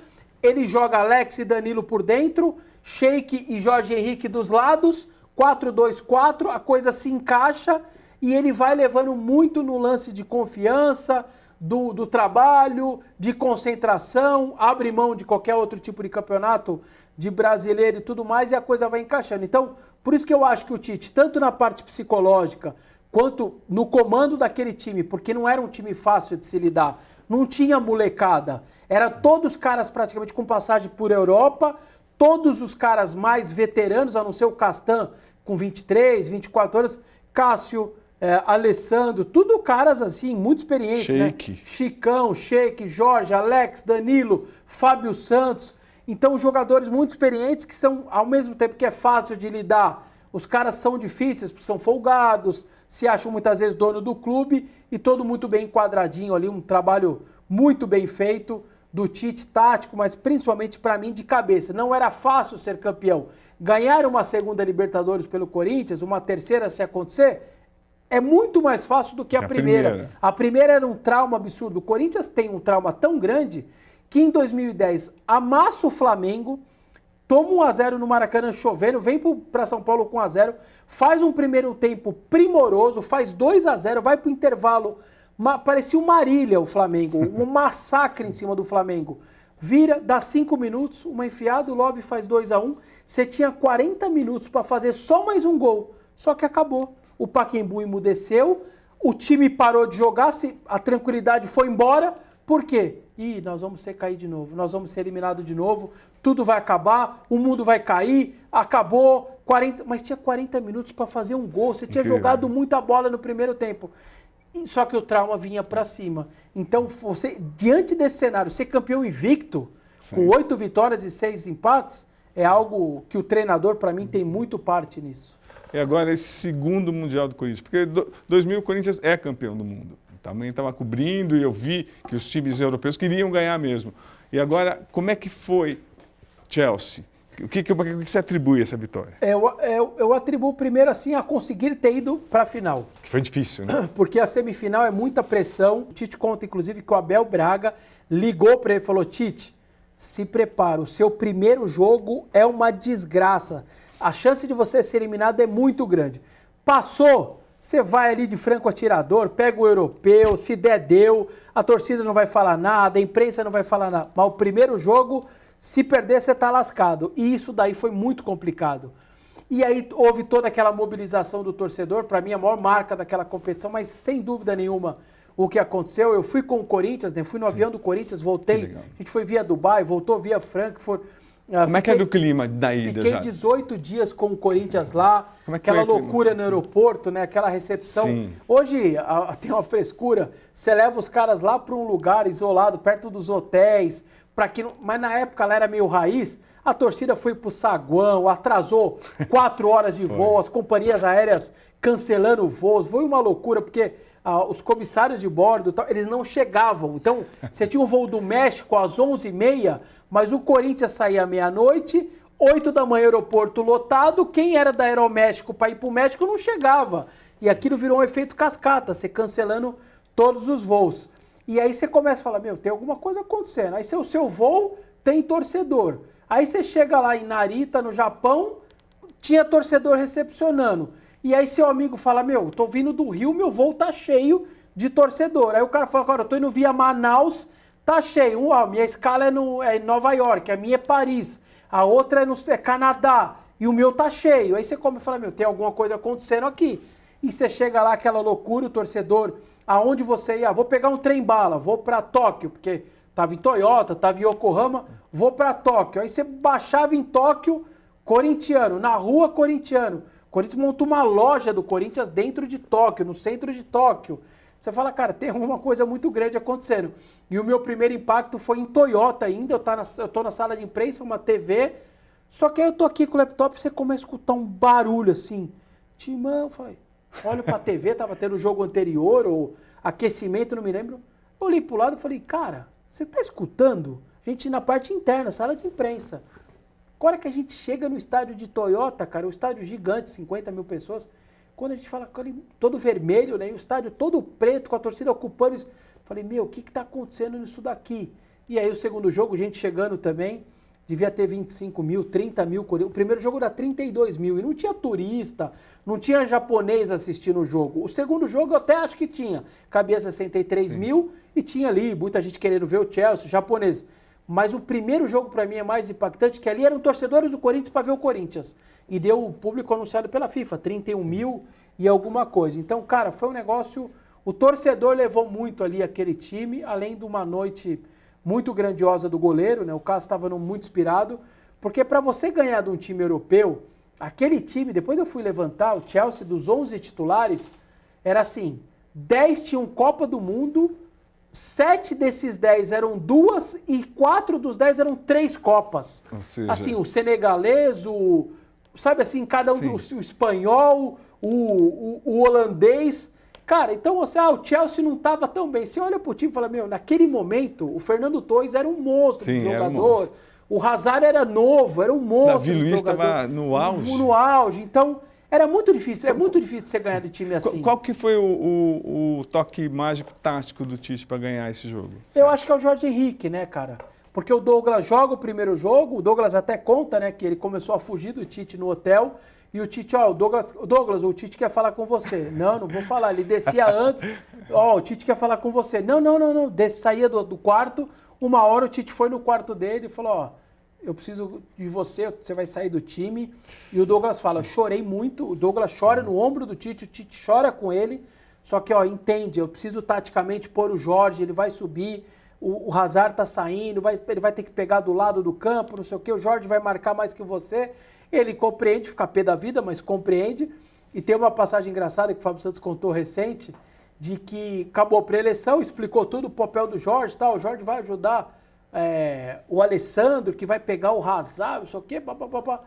Ele joga Alex e Danilo por dentro, Sheik e Jorge Henrique dos lados, 4-2-4, a coisa se encaixa e ele vai levando muito no lance de confiança, do trabalho, de concentração, abre mão de qualquer outro tipo de campeonato, de brasileiro e tudo mais, e a coisa vai encaixando. Então, por isso que eu acho que o Tite, tanto na parte psicológica, quanto no comando daquele time, porque não era um time fácil de se lidar, não tinha molecada, era todos caras praticamente com passagem por Europa, todos os caras mais veteranos, a não ser o Castan, com 23, 24 anos, Cássio, Alessandro, tudo caras assim, muito experientes, Sheik. Né? Chicão, Sheik, Jorge, Alex, Danilo, Fábio Santos. Então, jogadores muito experientes que são, ao mesmo tempo que é fácil de lidar, os caras são difíceis, porque são folgados, se acham muitas vezes dono do clube e todo muito bem enquadradinho ali, um trabalho muito bem feito do Tite tático, mas principalmente para mim de cabeça. Não era fácil ser campeão. Ganhar uma segunda Libertadores pelo Corinthians, uma terceira se acontecer, é muito mais fácil do que a primeira. A primeira era um trauma absurdo. O Corinthians tem um trauma tão grande que em 2010 amassa o Flamengo, toma 1-0 no Maracanã chovendo, vem para São Paulo com 1-0, faz um primeiro tempo primoroso, faz 2-0, vai para o intervalo, parecia uma Marília o Flamengo, um massacre em cima do Flamengo. Vira, dá 5 minutos, uma enfiada, o Love faz 2-1, você tinha 40 minutos para fazer só mais um gol, só que acabou. O Pacaembu emudeceu, o time parou de jogar, a tranquilidade foi embora. Por quê? Nós vamos ser cair de novo, nós vamos ser eliminados de novo, tudo vai acabar, o mundo vai cair, acabou, mas tinha 40 minutos para fazer um gol, você tinha jogado muita bola no primeiro tempo. Só que o trauma vinha para cima. Então, você, diante desse cenário, ser campeão invicto, com 8 vitórias e 6 empates, é algo que o treinador, para mim, tem muito parte nisso. E agora esse segundo Mundial do Corinthians, porque 2000 o Corinthians é campeão do mundo. Também estava cobrindo e eu vi que os times europeus queriam ganhar mesmo. E agora, como é que foi Chelsea? O que você atribui a essa vitória? Eu atribuo primeiro assim a conseguir ter ido para a final. Que foi difícil, né? Porque a semifinal é muita pressão. O Tite conta, inclusive, que o Abel Braga ligou para ele e falou: Tite, se prepara, o seu primeiro jogo é uma desgraça. A chance de você ser eliminado é muito grande. Passou, você vai ali de franco atirador, pega o europeu, se der, deu, a torcida não vai falar nada, a imprensa não vai falar nada. Mas o primeiro jogo, se perder, você está lascado. E isso daí foi muito complicado. E aí houve toda aquela mobilização do torcedor, para mim a maior marca daquela competição, mas sem dúvida nenhuma o que aconteceu. Eu fui com o Corinthians, né? Fui no avião do Corinthians, voltei, a gente foi via Dubai, voltou via Frankfurt. Como é que era o clima da ida? Fiquei 18 dias com o Corinthians lá, aquela loucura no aeroporto, né? Aquela recepção. Sim. Hoje tem uma frescura, você leva os caras lá para um lugar isolado, perto dos hotéis, mas na época lá era meio raiz, a torcida foi para o saguão, atrasou 4 horas de voo, as companhias aéreas cancelando voos, foi uma loucura, porque os comissários de bordo, eles não chegavam. Então, você tinha um voo do México às 11h30, mas o Corinthians saía à meia-noite, 8 da manhã, aeroporto lotado, quem era da Aeroméxico para ir para o México não chegava. E aquilo virou um efeito cascata, você cancelando todos os voos. E aí você começa a falar, meu, tem alguma coisa acontecendo. Aí o seu voo tem torcedor. Aí você chega lá em Narita, no Japão, tinha torcedor recepcionando. E aí seu amigo fala, meu, tô vindo do Rio, meu voo tá cheio de torcedor. Aí o cara fala, cara, eu tô indo via Manaus, tá cheio. Minha escala é em Nova York, a minha é Paris, a outra é Canadá, e o meu tá cheio. Aí você come e fala, meu, tem alguma coisa acontecendo aqui. E você chega lá, aquela loucura, o torcedor, aonde você ia? Vou pegar um trem-bala, vou para Tóquio, porque tava em Toyota, tava em Yokohama, vou para Tóquio. Aí você baixava em Tóquio, corintiano, na rua corintiano. O Corinthians montou uma loja do Corinthians dentro de Tóquio, no centro de Tóquio. Você fala, cara, tem uma coisa muito grande acontecendo. E o meu primeiro impacto foi em Toyota ainda, eu tô na sala de imprensa, uma TV, só que aí eu tô aqui com o laptop e você começa a escutar um barulho assim. Timão, eu falei, olho pra TV, tava tendo o jogo anterior, ou aquecimento, não me lembro. Eu olhei pro lado e falei, cara, você tá escutando? A gente na parte interna, sala de imprensa. Agora que a gente chega no estádio de Toyota, cara, o estádio gigante, 50 mil pessoas, quando a gente fala todo vermelho, né, o estádio todo preto, com a torcida ocupando isso, falei, meu, o que está acontecendo nisso daqui? E aí o segundo jogo, gente chegando também, devia ter 25 mil, 30 mil, o primeiro jogo era 32 mil, e não tinha turista, não tinha japonês assistindo o jogo. O segundo jogo eu até acho que tinha, cabia 63 mil, e tinha ali muita gente querendo ver o Chelsea, japonês. Mas o primeiro jogo para mim é mais impactante, que ali eram torcedores do Corinthians para ver o Corinthians. E deu o público anunciado pela FIFA, 31 mil e alguma coisa. Então, cara, foi um negócio... O torcedor levou muito ali aquele time, além de uma noite muito grandiosa do goleiro, né? O Cássio estava muito inspirado, porque para você ganhar de um time europeu, aquele time, depois eu fui levantar, o Chelsea, dos 11 titulares, era assim, 10 tinham Copa do Mundo... 7 desses 10 eram 2 e 4 dos 10 eram 3 Copas. Ou seja... Assim, o senegalês, sabe assim, cada um, o espanhol, o holandês. Cara, então você, o Chelsea não estava tão bem. Você olha pro time e fala, meu, naquele momento, o Fernando Torres era um monstro de jogador. O Hazard era novo, era um monstro de jogador. Davi Luiz estava no auge. No auge. Então... Era muito difícil, é muito difícil você ganhar de time assim. Qual que foi o toque mágico tático do Tite para ganhar esse jogo? Eu acho que é o Jorge Henrique, né, cara? Porque o Douglas joga o primeiro jogo, o Douglas até conta, né, que ele começou a fugir do Tite no hotel, e o Tite, Douglas, o Tite quer falar com você. Não vou falar, ele descia antes, o Tite quer falar com você. Não, saía do quarto, uma hora o Tite foi no quarto dele e falou, eu preciso de você, você vai sair do time. E o Douglas fala, chorei muito, o Douglas chora no ombro do Tite, o Tite chora com ele, só que, entende, eu preciso taticamente pôr o Jorge, ele vai subir, o Hazard tá saindo, ele vai ter que pegar do lado do campo, não sei o quê, o Jorge vai marcar mais que você. Ele compreende, fica pé da vida, mas compreende. E tem uma passagem engraçada que o Fábio Santos contou recente, de que acabou a pré-eleição, explicou tudo, o papel do Jorge, o Jorge vai ajudar o Alessandro, que vai pegar o Hazard, não sei o quê, papapá.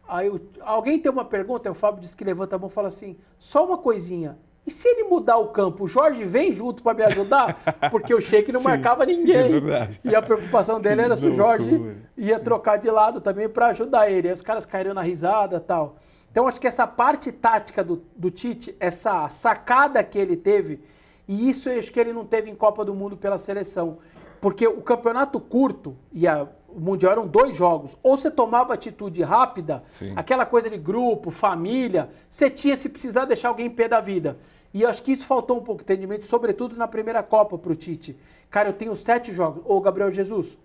Aí alguém tem uma pergunta, o Fábio disse que levanta a mão e fala assim, só uma coisinha, e se ele mudar o campo, o Jorge vem junto para me ajudar? Porque o Sheik não marcava ninguém. É verdade. E a preocupação dele era se o Jorge ia trocar de lado também para ajudar ele. Aí os caras caíram na risada e tal. Então acho que essa parte tática do Tite, essa sacada que ele teve, e isso eu acho que ele não teve em Copa do Mundo pela seleção. Porque o campeonato curto e o Mundial eram 2 jogos. Ou você tomava atitude rápida, aquela coisa de grupo, família, você tinha se precisar deixar alguém em pé da vida. E eu acho que isso faltou um pouco de entendimento, sobretudo na primeira Copa pro Tite. Cara, eu tenho 7 jogos. Ô, Gabriel Jesus,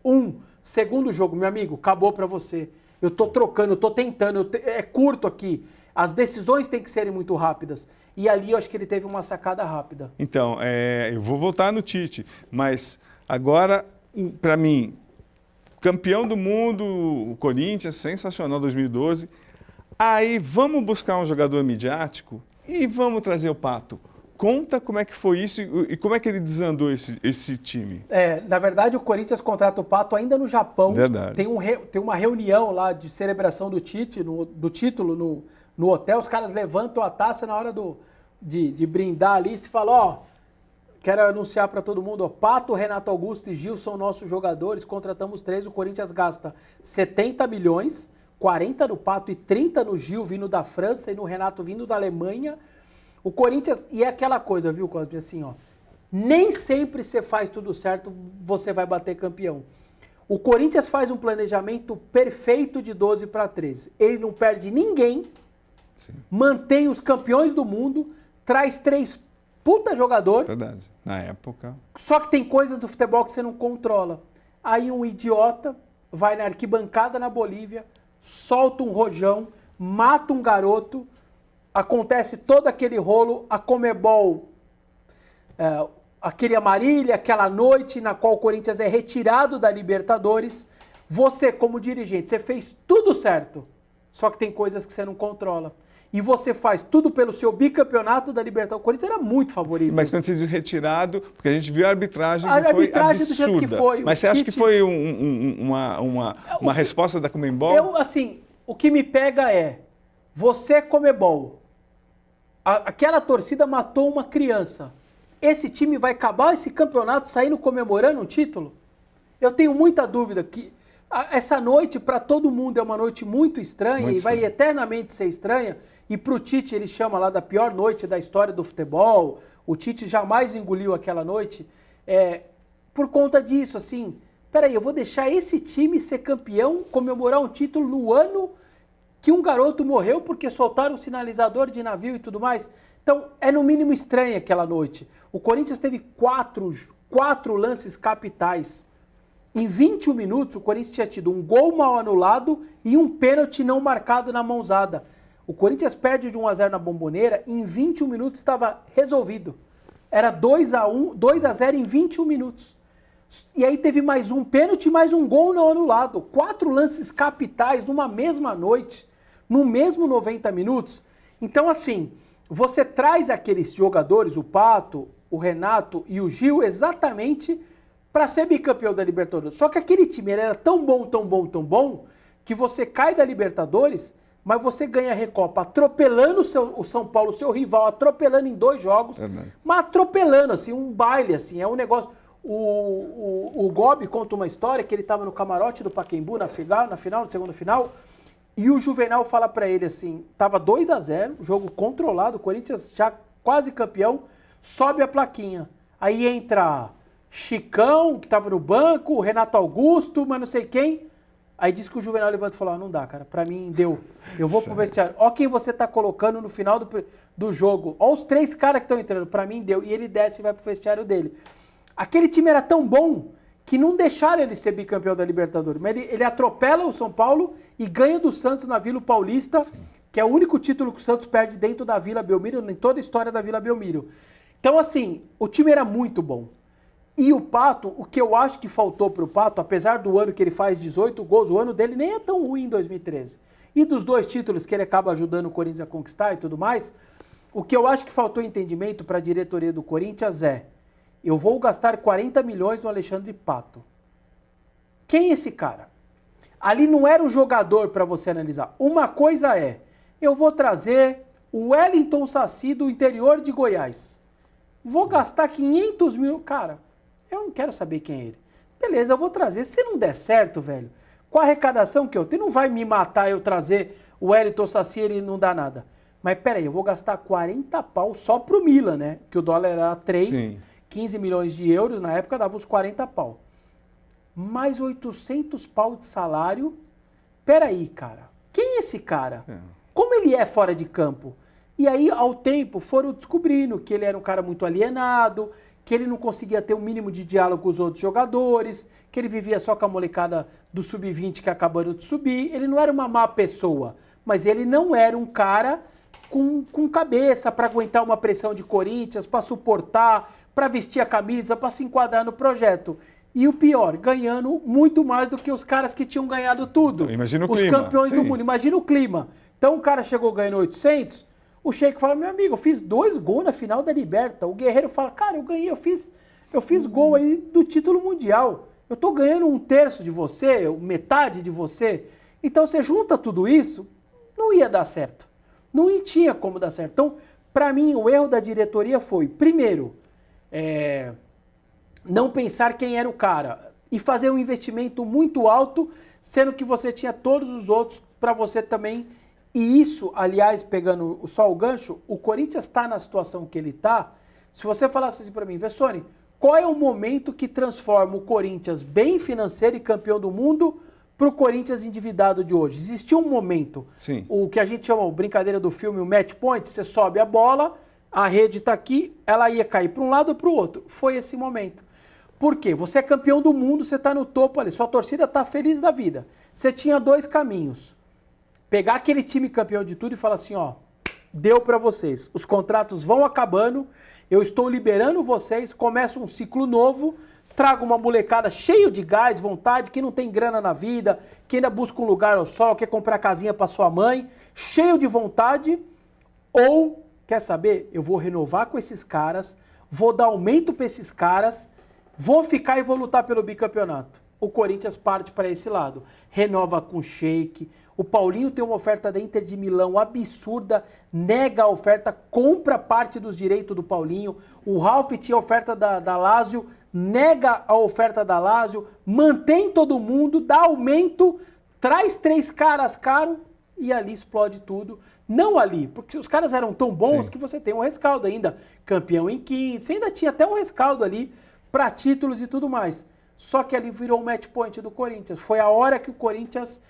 segundo jogo, meu amigo, acabou pra você. Eu tô trocando, eu tô tentando, é curto aqui. As decisões têm que serem muito rápidas. E ali eu acho que ele teve uma sacada rápida. Então, eu vou voltar no Tite, mas... Agora, para mim, campeão do mundo, o Corinthians, sensacional 2012. Aí vamos buscar um jogador midiático e vamos trazer o Pato. Conta como é que foi isso e como é que ele desandou esse time. Na verdade, o Corinthians contrata o Pato ainda no Japão. Verdade. Tem uma reunião lá de celebração do título no hotel. Os caras levantam a taça na hora de brindar ali e se falam, quero anunciar para todo mundo, Pato, Renato Augusto e Gil são nossos jogadores, contratamos 3, o Corinthians gasta 70 milhões, 40 no Pato e 30 no Gil, vindo da França, e no Renato vindo da Alemanha. O Corinthians, e é aquela coisa, viu, Cosme, assim, ó, nem sempre você faz tudo certo, você vai bater campeão. O Corinthians faz um planejamento perfeito de 12 para 13. Ele não perde ninguém, sim, mantém os campeões do mundo, traz 3 puta jogador. Verdade, na época. Só que tem coisas do futebol que você não controla. Aí um idiota vai na arquibancada na Bolívia, solta um rojão, mata um garoto, acontece todo aquele rolo, a Conmebol, aquele amarilho, aquela noite na qual o Corinthians é retirado da Libertadores. Você, como dirigente, você fez tudo certo, só que tem coisas que você não controla. E você faz tudo pelo seu bicampeonato da Libertadores. O Corinthians era muito favorito. Mas quando você diz retirado, porque a gente viu a arbitragem que foi absurda. Do jeito que foi. Mas você acha que foi uma resposta da Conmebol? Assim, o que me pega é, você, Conmebol, aquela torcida matou uma criança. Esse time vai acabar esse campeonato saindo comemorando um título? Eu tenho muita dúvida que essa noite, para todo mundo, é uma noite muito estranha e vai eternamente ser estranha. E para o Tite, ele chama lá da pior noite da história do futebol. O Tite jamais engoliu aquela noite. Por conta disso, assim, peraí, eu vou deixar esse time ser campeão, comemorar um título no ano que um garoto morreu porque soltaram um sinalizador de navio e tudo mais. Então, é no mínimo estranha aquela noite. O Corinthians teve quatro lances capitais. Em 21 minutos, o Corinthians tinha tido um gol mal anulado e um pênalti não marcado na mãozada. O Corinthians perde de 1-0 na Bomboneira, em 21 minutos estava resolvido. Era 2-0 em 21 minutos. E aí teve mais um pênalti e mais um gol não anulado. 4 lances capitais numa mesma noite, no mesmo 90 minutos. Então, assim, você traz aqueles jogadores, o Pato, o Renato e o Gil, exatamente para ser bicampeão da Libertadores. Só que aquele time era tão bom, que você cai da Libertadores, mas você ganha a Recopa atropelando o São Paulo, seu rival, atropelando em 2 jogos, mas atropelando, assim, um baile, assim, é um negócio... O Gobi conta uma história que ele estava no camarote do Pacaembu, na segunda final, e o Juvenal fala para ele assim, tava 2-0, jogo controlado, o Corinthians já quase campeão, sobe a plaquinha. Aí entra Chicão, que estava no banco, Renato Augusto, mas não sei quem. Aí diz que o Juvenal levanta e fala, não dá, cara, pra mim deu. Eu vou pro vestiário. Ó quem você tá colocando no final do jogo. Ó os 3 caras que estão entrando, pra mim deu. E ele desce e vai pro vestiário dele. Aquele time era tão bom que não deixaram ele ser bicampeão da Libertadores. Mas ele atropela o São Paulo e ganha do Santos na Vila Paulista, sim, que é o único título que o Santos perde dentro da Vila Belmiro, em toda a história da Vila Belmiro. Então, assim, o time era muito bom. E o Pato, o que eu acho que faltou para o Pato, apesar do ano que ele faz 18 gols, o ano dele nem é tão ruim em 2013. E dos 2 títulos que ele acaba ajudando o Corinthians a conquistar e tudo mais, o que eu acho que faltou entendimento para a diretoria do Corinthians é, eu vou gastar 40 milhões no Alexandre Pato. Quem é esse cara? Ali não era um jogador para você analisar. Uma coisa é, eu vou trazer o Wellington Saci do interior de Goiás. Vou gastar 500 mil... Cara, eu não quero saber quem é ele. Beleza, eu vou trazer. Se não der certo, velho, com a arrecadação que eu tenho, não vai me matar eu trazer o Wellington Saci, ele não dá nada. Mas peraí, eu vou gastar 40 pau só pro Milan, né? Que o dólar era 3, sim, 15 milhões de euros, na época dava uns 40 pau. Mais 800 pau de salário. Peraí, cara. Quem é esse cara? Como ele é fora de campo? E aí, ao tempo, foram descobrindo que ele era um cara muito alienado, que ele não conseguia ter um mínimo de diálogo com os outros jogadores, que ele vivia só com a molecada do sub-20 que acabaram de subir. Ele não era uma má pessoa, mas ele não era um cara com cabeça para aguentar uma pressão de Corinthians, para suportar, para vestir a camisa, para se enquadrar no projeto. E o pior, ganhando muito mais do que os caras que tinham ganhado tudo. Então, imagina o clima. Os campeões do mundo. Imagina o clima. Então o cara chegou ganhando 800, o Sheik fala, meu amigo, eu fiz 2 gols na final da Liberta. O Guerreiro fala, cara, eu ganhei, eu fiz gol aí do título mundial. Eu tô ganhando 1/3 de você, metade de você. Então você junta tudo isso, não ia dar certo. Não tinha como dar certo. Então, para mim, o erro da diretoria foi, primeiro, não pensar quem era o cara e fazer um investimento muito alto, sendo que você tinha todos os outros para você também. E isso, aliás, pegando só o gancho, o Corinthians está na situação que ele está. Se você falasse assim para mim, Vessone, qual é o momento que transforma o Corinthians bem financeiro e campeão do mundo para o Corinthians endividado de hoje? Existia um momento, Sim. o que a gente chama, brincadeira do filme, o match point, você sobe a bola, a rede está aqui, ela ia cair para um lado ou para o outro. Foi esse momento. Por quê? Você é campeão do mundo, você está no topo ali, sua torcida está feliz da vida. Você tinha dois caminhos. Pegar aquele time campeão de tudo e falar assim, ó, deu para vocês. Os contratos vão acabando, eu estou liberando vocês, começa um ciclo novo, trago uma molecada cheio de gás, vontade, que não tem grana na vida, que ainda busca um lugar ao sol, quer comprar casinha para sua mãe, cheio de vontade, ou, quer saber, eu vou renovar com esses caras, vou dar aumento para esses caras, vou ficar e vou lutar pelo bicampeonato. O Corinthians parte para esse lado, renova com Sheik. O Paulinho tem uma oferta da Inter de Milão absurda, nega a oferta, compra parte dos direitos do Paulinho. O Ralf tinha oferta da Lazio, nega a oferta da Lazio, mantém todo mundo, dá aumento, traz 3 caras caros e ali explode tudo. Não ali, porque os caras eram tão bons que você tem um rescaldo ainda. Campeão em 15, você ainda tinha até um rescaldo ali para títulos e tudo mais. Só que ali virou o match point do Corinthians. Foi a hora que o Corinthians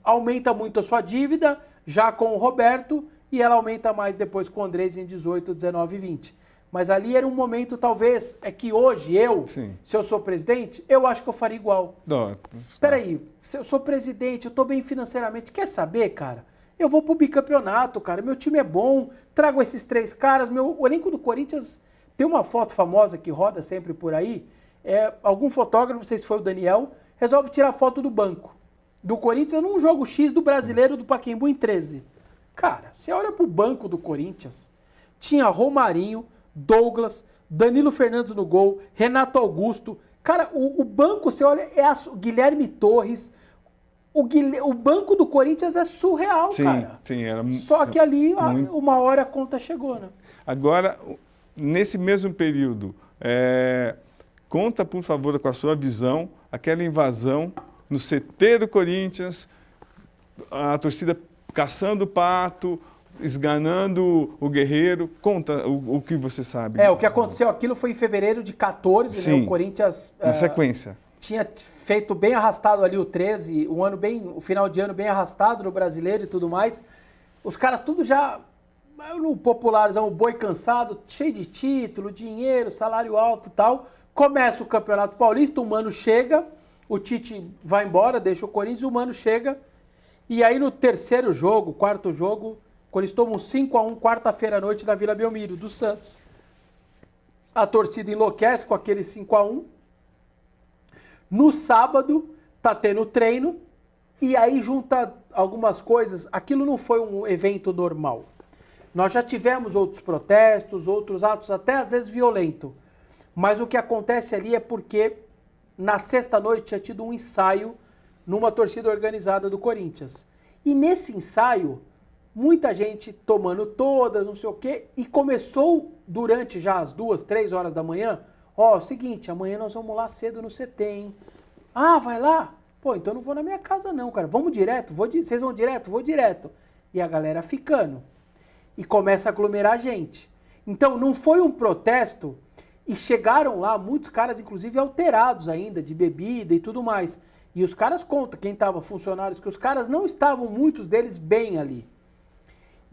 aumenta muito a sua dívida, já com o Roberto, e ela aumenta mais depois com o Andrés em 18, 19 e 20. Mas ali era um momento, talvez, é que hoje se eu sou presidente, eu acho que eu faria igual. Espera aí, se eu sou presidente, eu estou bem financeiramente, quer saber, cara? Eu vou pro bicampeonato, cara, meu time é bom, trago esses 3 caras, o elenco do Corinthians tem uma foto famosa que roda sempre por aí, algum fotógrafo, não sei se foi o Daniel, resolve tirar foto do banco do Corinthians num jogo X do Brasileiro do Pacaembu em 13. Cara, você olha pro banco do Corinthians, tinha Romarinho, Douglas, Danilo Fernandes no gol, Renato Augusto. Cara, o banco, você olha, Guilherme Torres. O banco do Corinthians é surreal, cara. Sim, era Só que ali, uma hora a conta chegou, né? Agora, nesse mesmo período, conta, por favor, com a sua visão, aquela invasão no CT do Corinthians, a torcida caçando o Pato, esganando o Guerreiro. Conta o que você sabe. O que aconteceu, aquilo foi em fevereiro de 14, né? O Corinthians... Na sequência. Tinha feito bem arrastado ali o 13, o final de ano bem arrastado no Brasileiro e tudo mais. Os caras tudo já, no popularzão, o boi cansado, cheio de título, dinheiro, salário alto e tal. Começa o Campeonato Paulista, o Mano chega, o Tite vai embora, deixa o Corinthians, o Mano chega. E aí no terceiro jogo, quarto jogo, o Corinthians toma um 5-1 quarta-feira à noite na Vila Belmiro, do Santos. A torcida enlouquece com aquele 5-1. No sábado, tá tendo treino, e aí junta algumas coisas. Aquilo não foi um evento normal. Nós já tivemos outros protestos, outros atos até às vezes violentos. Mas o que acontece ali é porque na sexta-noite tinha tido um ensaio numa torcida organizada do Corinthians. E nesse ensaio, muita gente tomando todas, não sei o quê, e começou durante já as 2, 3 horas da manhã. Seguinte, amanhã nós vamos lá cedo no CT, hein? Ah, vai lá? Pô, então não vou na minha casa não, cara. Vamos direto? Vocês vão direto? Vou direto. E a galera ficando. E começa a aglomerar gente. Então não foi um protesto e chegaram lá muitos caras, inclusive alterados ainda, de bebida e tudo mais. E os caras contam, quem estava funcionários, que os caras não estavam, muitos deles, bem ali.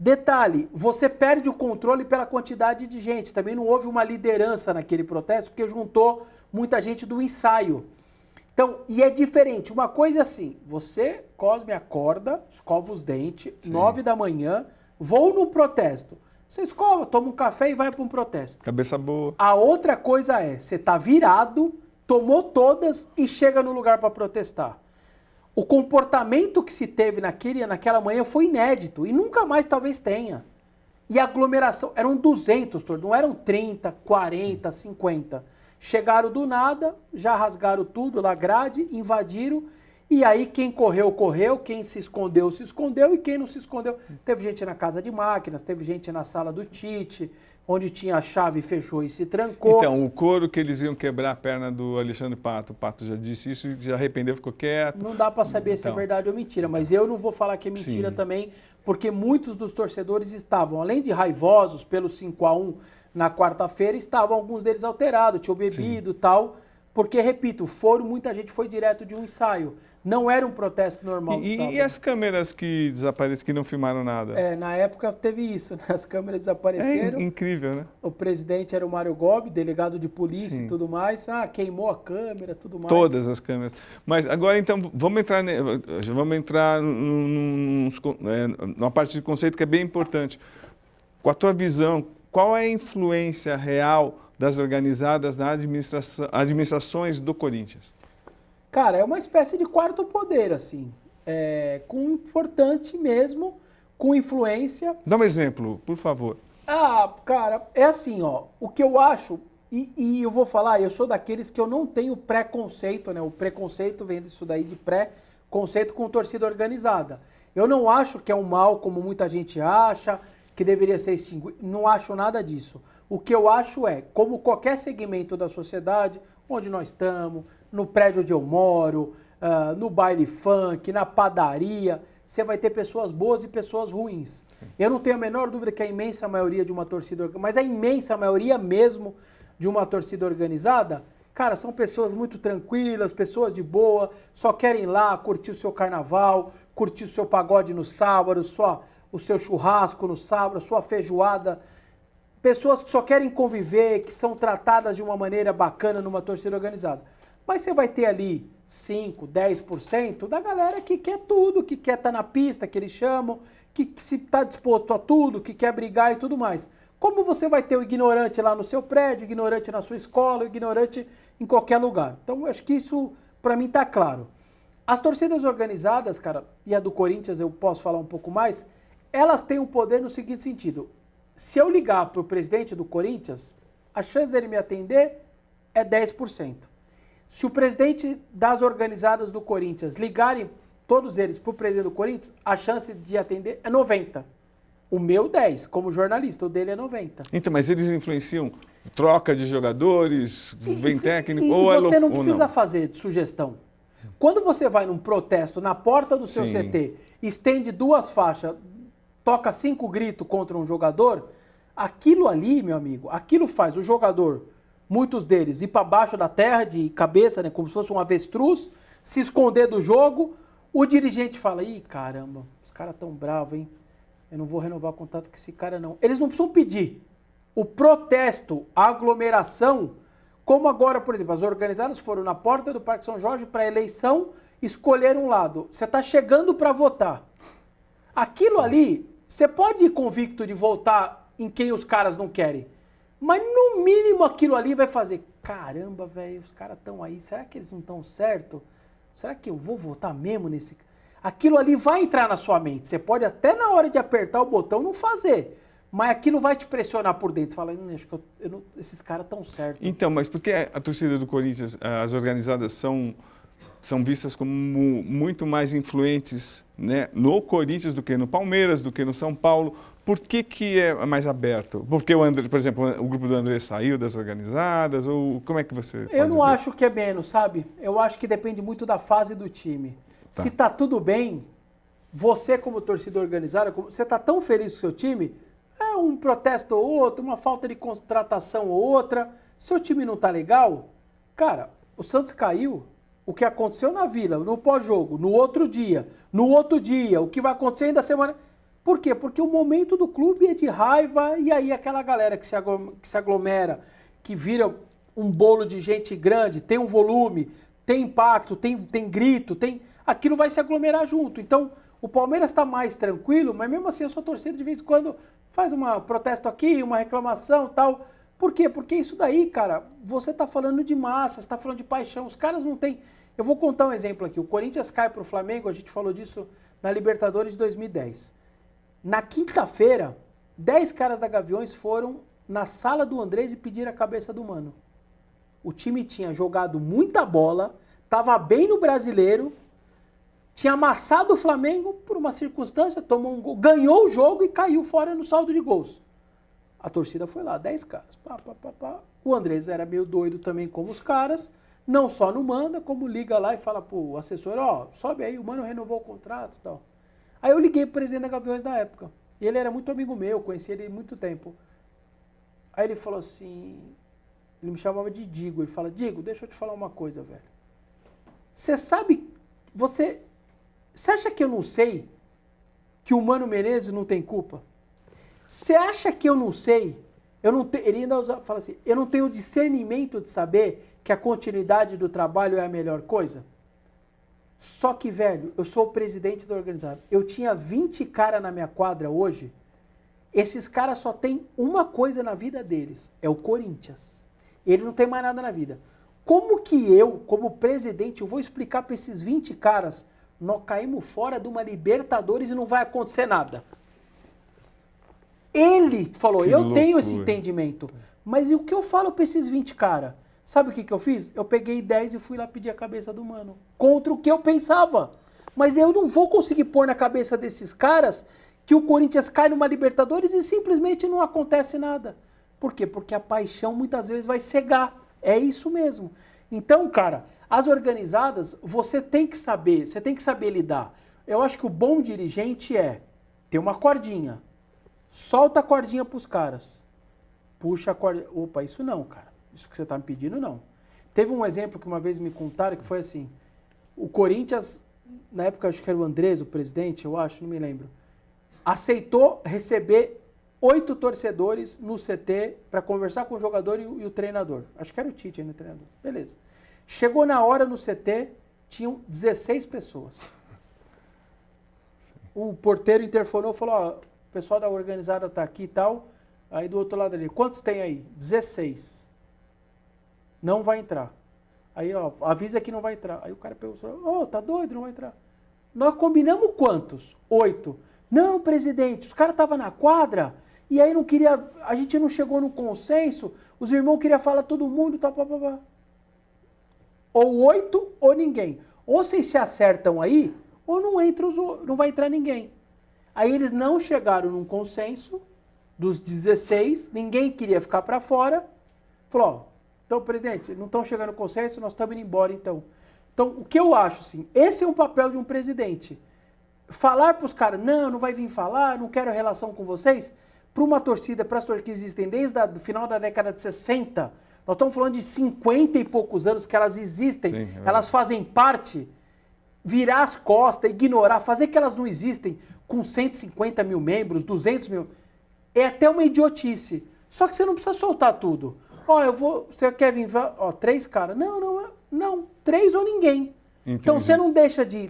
Detalhe, você perde o controle pela quantidade de gente. Também não houve uma liderança naquele protesto, porque juntou muita gente do ensaio. Então, e é diferente. Uma coisa é assim, você, Cosme, acorda, escova os dentes, 9 da manhã, vou no protesto. Você escova, toma um café e vai para um protesto. Cabeça boa. A outra coisa é, você tá virado, tomou todas e chega no lugar para protestar. O comportamento que se teve naquela manhã foi inédito e nunca mais talvez tenha. E a aglomeração, eram 200, não eram 30, 40, 50. Chegaram do nada, já rasgaram tudo lá, grade, invadiram, e aí quem correu, correu, quem se escondeu, e quem não se escondeu. Teve gente na casa de máquinas, teve gente na sala do Tite, onde tinha a chave, fechou e se trancou. Então, o coro que eles iam quebrar a perna do Alexandre Pato, o Pato já disse isso, já arrependeu, ficou quieto. Não dá para saber se é verdade ou mentira, mas eu não vou falar que é mentira Sim. também, porque muitos dos torcedores estavam, além de raivosos pelo 5-1 na quarta-feira, estavam alguns deles alterados, tinham bebido e tal, porque, repito, muita gente foi direto de um ensaio. Não era um protesto normal de sábado. E as câmeras que desapareceram, que não filmaram nada? Na época teve isso, né? As câmeras desapareceram. É incrível, né? O presidente era o Mário Gobi, delegado de polícia Sim. e tudo mais. Queimou a câmera, tudo mais. Todas as câmeras. Mas agora, então, vamos entrar numa parte de conceito que é bem importante. Com a tua visão, qual é a influência real das organizadas na administrações do Corinthians? Cara, é uma espécie de quarto poder, assim. Com importância mesmo, com influência. Dá um exemplo, por favor. Cara, é assim, ó. O que eu acho, e eu vou falar, eu sou daqueles que eu não tenho preconceito, né? O preconceito vem disso daí de pré-conceito com torcida organizada. Eu não acho que é um mal, como muita gente acha, que deveria ser extinguido. Não acho nada disso. O que eu acho como qualquer segmento da sociedade, onde nós estamos, no prédio onde eu moro, no baile funk, na padaria, você vai ter pessoas boas e pessoas ruins. Eu não tenho a menor dúvida que a imensa maioria de uma torcida, mas a imensa maioria mesmo de uma torcida organizada, cara, são pessoas muito tranquilas, pessoas de boa, só querem ir lá curtir o seu carnaval, curtir o seu pagode no sábado, o seu churrasco no sábado, a sua feijoada. Pessoas que só querem conviver, que são tratadas de uma maneira bacana numa torcida organizada. Mas você vai ter ali 5%, 10% da galera que quer tudo, que quer estar na pista, que eles chamam, que se está disposto a tudo, que quer brigar e tudo mais. Como você vai ter o ignorante lá no seu prédio, o ignorante na sua escola, o ignorante em qualquer lugar. Então, eu acho que isso, para mim, está claro. As torcidas organizadas, cara, e a do Corinthians eu posso falar um pouco mais, elas têm um poder no seguinte sentido. Se eu ligar para o presidente do Corinthians, a chance dele me atender é 10%. Se o presidente das organizadas do Corinthians ligarem todos eles para o presidente do Corinthians, a chance de atender é 90%. O meu 10%, como jornalista, o dele é 90%. Então, mas eles influenciam troca de jogadores, vem técnico, e ou você não ou precisa fazer sugestão. Quando você vai num protesto na porta do seu Sim. CT, estende 2 faixas, toca 5 gritos contra um jogador, aquilo ali, meu amigo, aquilo faz o jogador, muitos deles, ir para baixo da terra de cabeça, né, como se fosse um avestruz, se esconder do jogo. O dirigente fala, ih, caramba, os caras tão bravos, hein? Eu não vou renovar o contrato com esse cara, não. Eles não precisam pedir. O protesto, a aglomeração, como agora, por exemplo, as organizadas foram na porta do Parque São Jorge para a eleição, escolheram um lado. Você está chegando para votar. Aquilo ali, você pode ir convicto de votar em quem os caras não querem. Mas no mínimo aquilo ali vai fazer, caramba, velho, os caras estão aí, será que eles não estão certo? Será que eu vou votar mesmo nesse... Aquilo ali vai entrar na sua mente. Você pode até na hora de apertar o botão não fazer, mas aquilo vai te pressionar por dentro. Você fala, acho que esses caras estão certos. Então, mas por que a torcida do Corinthians, as organizadas são vistas como muito mais influentes, né, no Corinthians do que no Palmeiras, do que no São Paulo? Por que é mais aberto? Porque o André, por exemplo, o grupo do André saiu das organizadas? Ou como é que você Eu não ver? acho que é menos, sabe? Eu acho que depende muito da fase do time. Tá. Se tá tudo bem, você como torcedor organizada, você tá tão feliz com o seu time, é um protesto ou outro, uma falta de contratação ou outra. Se o time não tá legal, cara, o Santos caiu. O que aconteceu na Vila, no pós-jogo, no outro dia, o que vai acontecer ainda semana... Por quê? Porque o momento do clube é de raiva e aí aquela galera que se aglomera, que vira um bolo de gente grande, tem um volume, tem impacto, tem grito, aquilo vai se aglomerar junto. Então, o Palmeiras está mais tranquilo, mas mesmo assim a sua torcida de vez em quando faz um protesto aqui, uma reclamação e tal. Por quê? Porque isso daí, cara, você está falando de massa, você está falando de paixão, os caras não têm... Eu vou contar um exemplo aqui. O Corinthians cai para o Flamengo, a gente falou disso na Libertadores de 2010. Na quinta-feira, 10 caras da Gaviões foram na sala do Andrés e pediram a cabeça do Mano. O time tinha jogado muita bola, estava bem no Brasileiro, tinha amassado o Flamengo por uma circunstância, tomou um gol, ganhou o jogo e caiu fora no saldo de gols. A torcida foi lá, 10 caras. Pá, pá, pá, pá. O Andrés era meio doido também como os caras. Não só não manda, como liga lá e fala pro assessor, ó, sobe aí, o Mano renovou o contrato e tal. Aí eu liguei pro presidente da Gaviões na época. E ele era muito amigo meu, conhecia ele há muito tempo. Aí ele falou assim, ele me chamava de Digo. Ele fala, Digo, deixa eu te falar uma coisa, velho. Você sabe, você acha que eu não sei que o Mano Menezes não tem culpa? Você acha que eu não sei? Ele ainda fala assim, eu não tenho discernimento de saber que a continuidade do trabalho é a melhor coisa? Só que, velho, eu sou o presidente da organizada. Eu tinha 20 caras na minha quadra hoje. Esses caras só têm uma coisa na vida deles, é o Corinthians. Ele não tem mais nada na vida. Como que eu, como presidente, eu vou explicar para esses 20 caras, nós caímos fora de uma Libertadores e não vai acontecer nada? Ele falou, Que eu loucura. tenho esse entendimento. Mas e o que eu falo para esses 20 caras? Sabe o que eu fiz? Eu peguei 10 e fui lá pedir a cabeça do Mano. Contra o que eu pensava. Mas eu não vou conseguir pôr na cabeça desses caras que o Corinthians cai numa Libertadores e simplesmente não acontece nada. Por quê? Porque a paixão muitas vezes vai cegar. É isso mesmo. Então, cara, as organizadas, você tem que saber lidar. Eu acho que o bom dirigente é ter uma cordinha. Solta a cordinha pros caras. Puxa a cordinha. Opa, isso não, cara. Isso que você tá me pedindo, não. Teve um exemplo que uma vez me contaram que foi assim. O Corinthians, na época acho que era o Andrés, o presidente, eu acho, não me lembro. Aceitou receber 8 torcedores no CT para conversar com o jogador e o treinador. Acho que era o Tite aí no treinador. Beleza. Chegou na hora no CT, tinham 16 pessoas. O porteiro interfonou e falou, ó, o pessoal da organizada tá aqui e tal. Aí do outro lado ali, quantos tem aí? 16. Não vai entrar. Aí, ó, avisa que não vai entrar. Aí o cara perguntou, ô, tá doido, não vai entrar. Nós combinamos quantos? 8. Não, presidente, os caras estavam na quadra e aí não queria, a gente não chegou no consenso, os irmãos queriam falar todo mundo, tá, pá, pá, pá. Ou 8 ou ninguém. Ou vocês se acertam aí, ou não entra não vai entrar ninguém. Aí eles não chegaram num consenso dos 16, ninguém queria ficar para fora. Falou, ó, então, presidente, não estão chegando no consenso, nós estamos indo embora, então. Então, o que eu acho, assim, esse é um papel de um presidente. Falar para os caras, não vai vir falar, não quero relação com vocês, para uma torcida, para as torcidas que existem desde o final da década de 60, nós estamos falando de 50 e poucos anos que elas existem, Sim, elas fazem parte, virar as costas, ignorar, fazer que elas não existem com 150 mil membros, 200 mil, é até uma idiotice. Só que você não precisa soltar tudo. Ó, você quer vir, ó, 3 caras. Não, 3 ou ninguém. Entendi. Então você não deixa de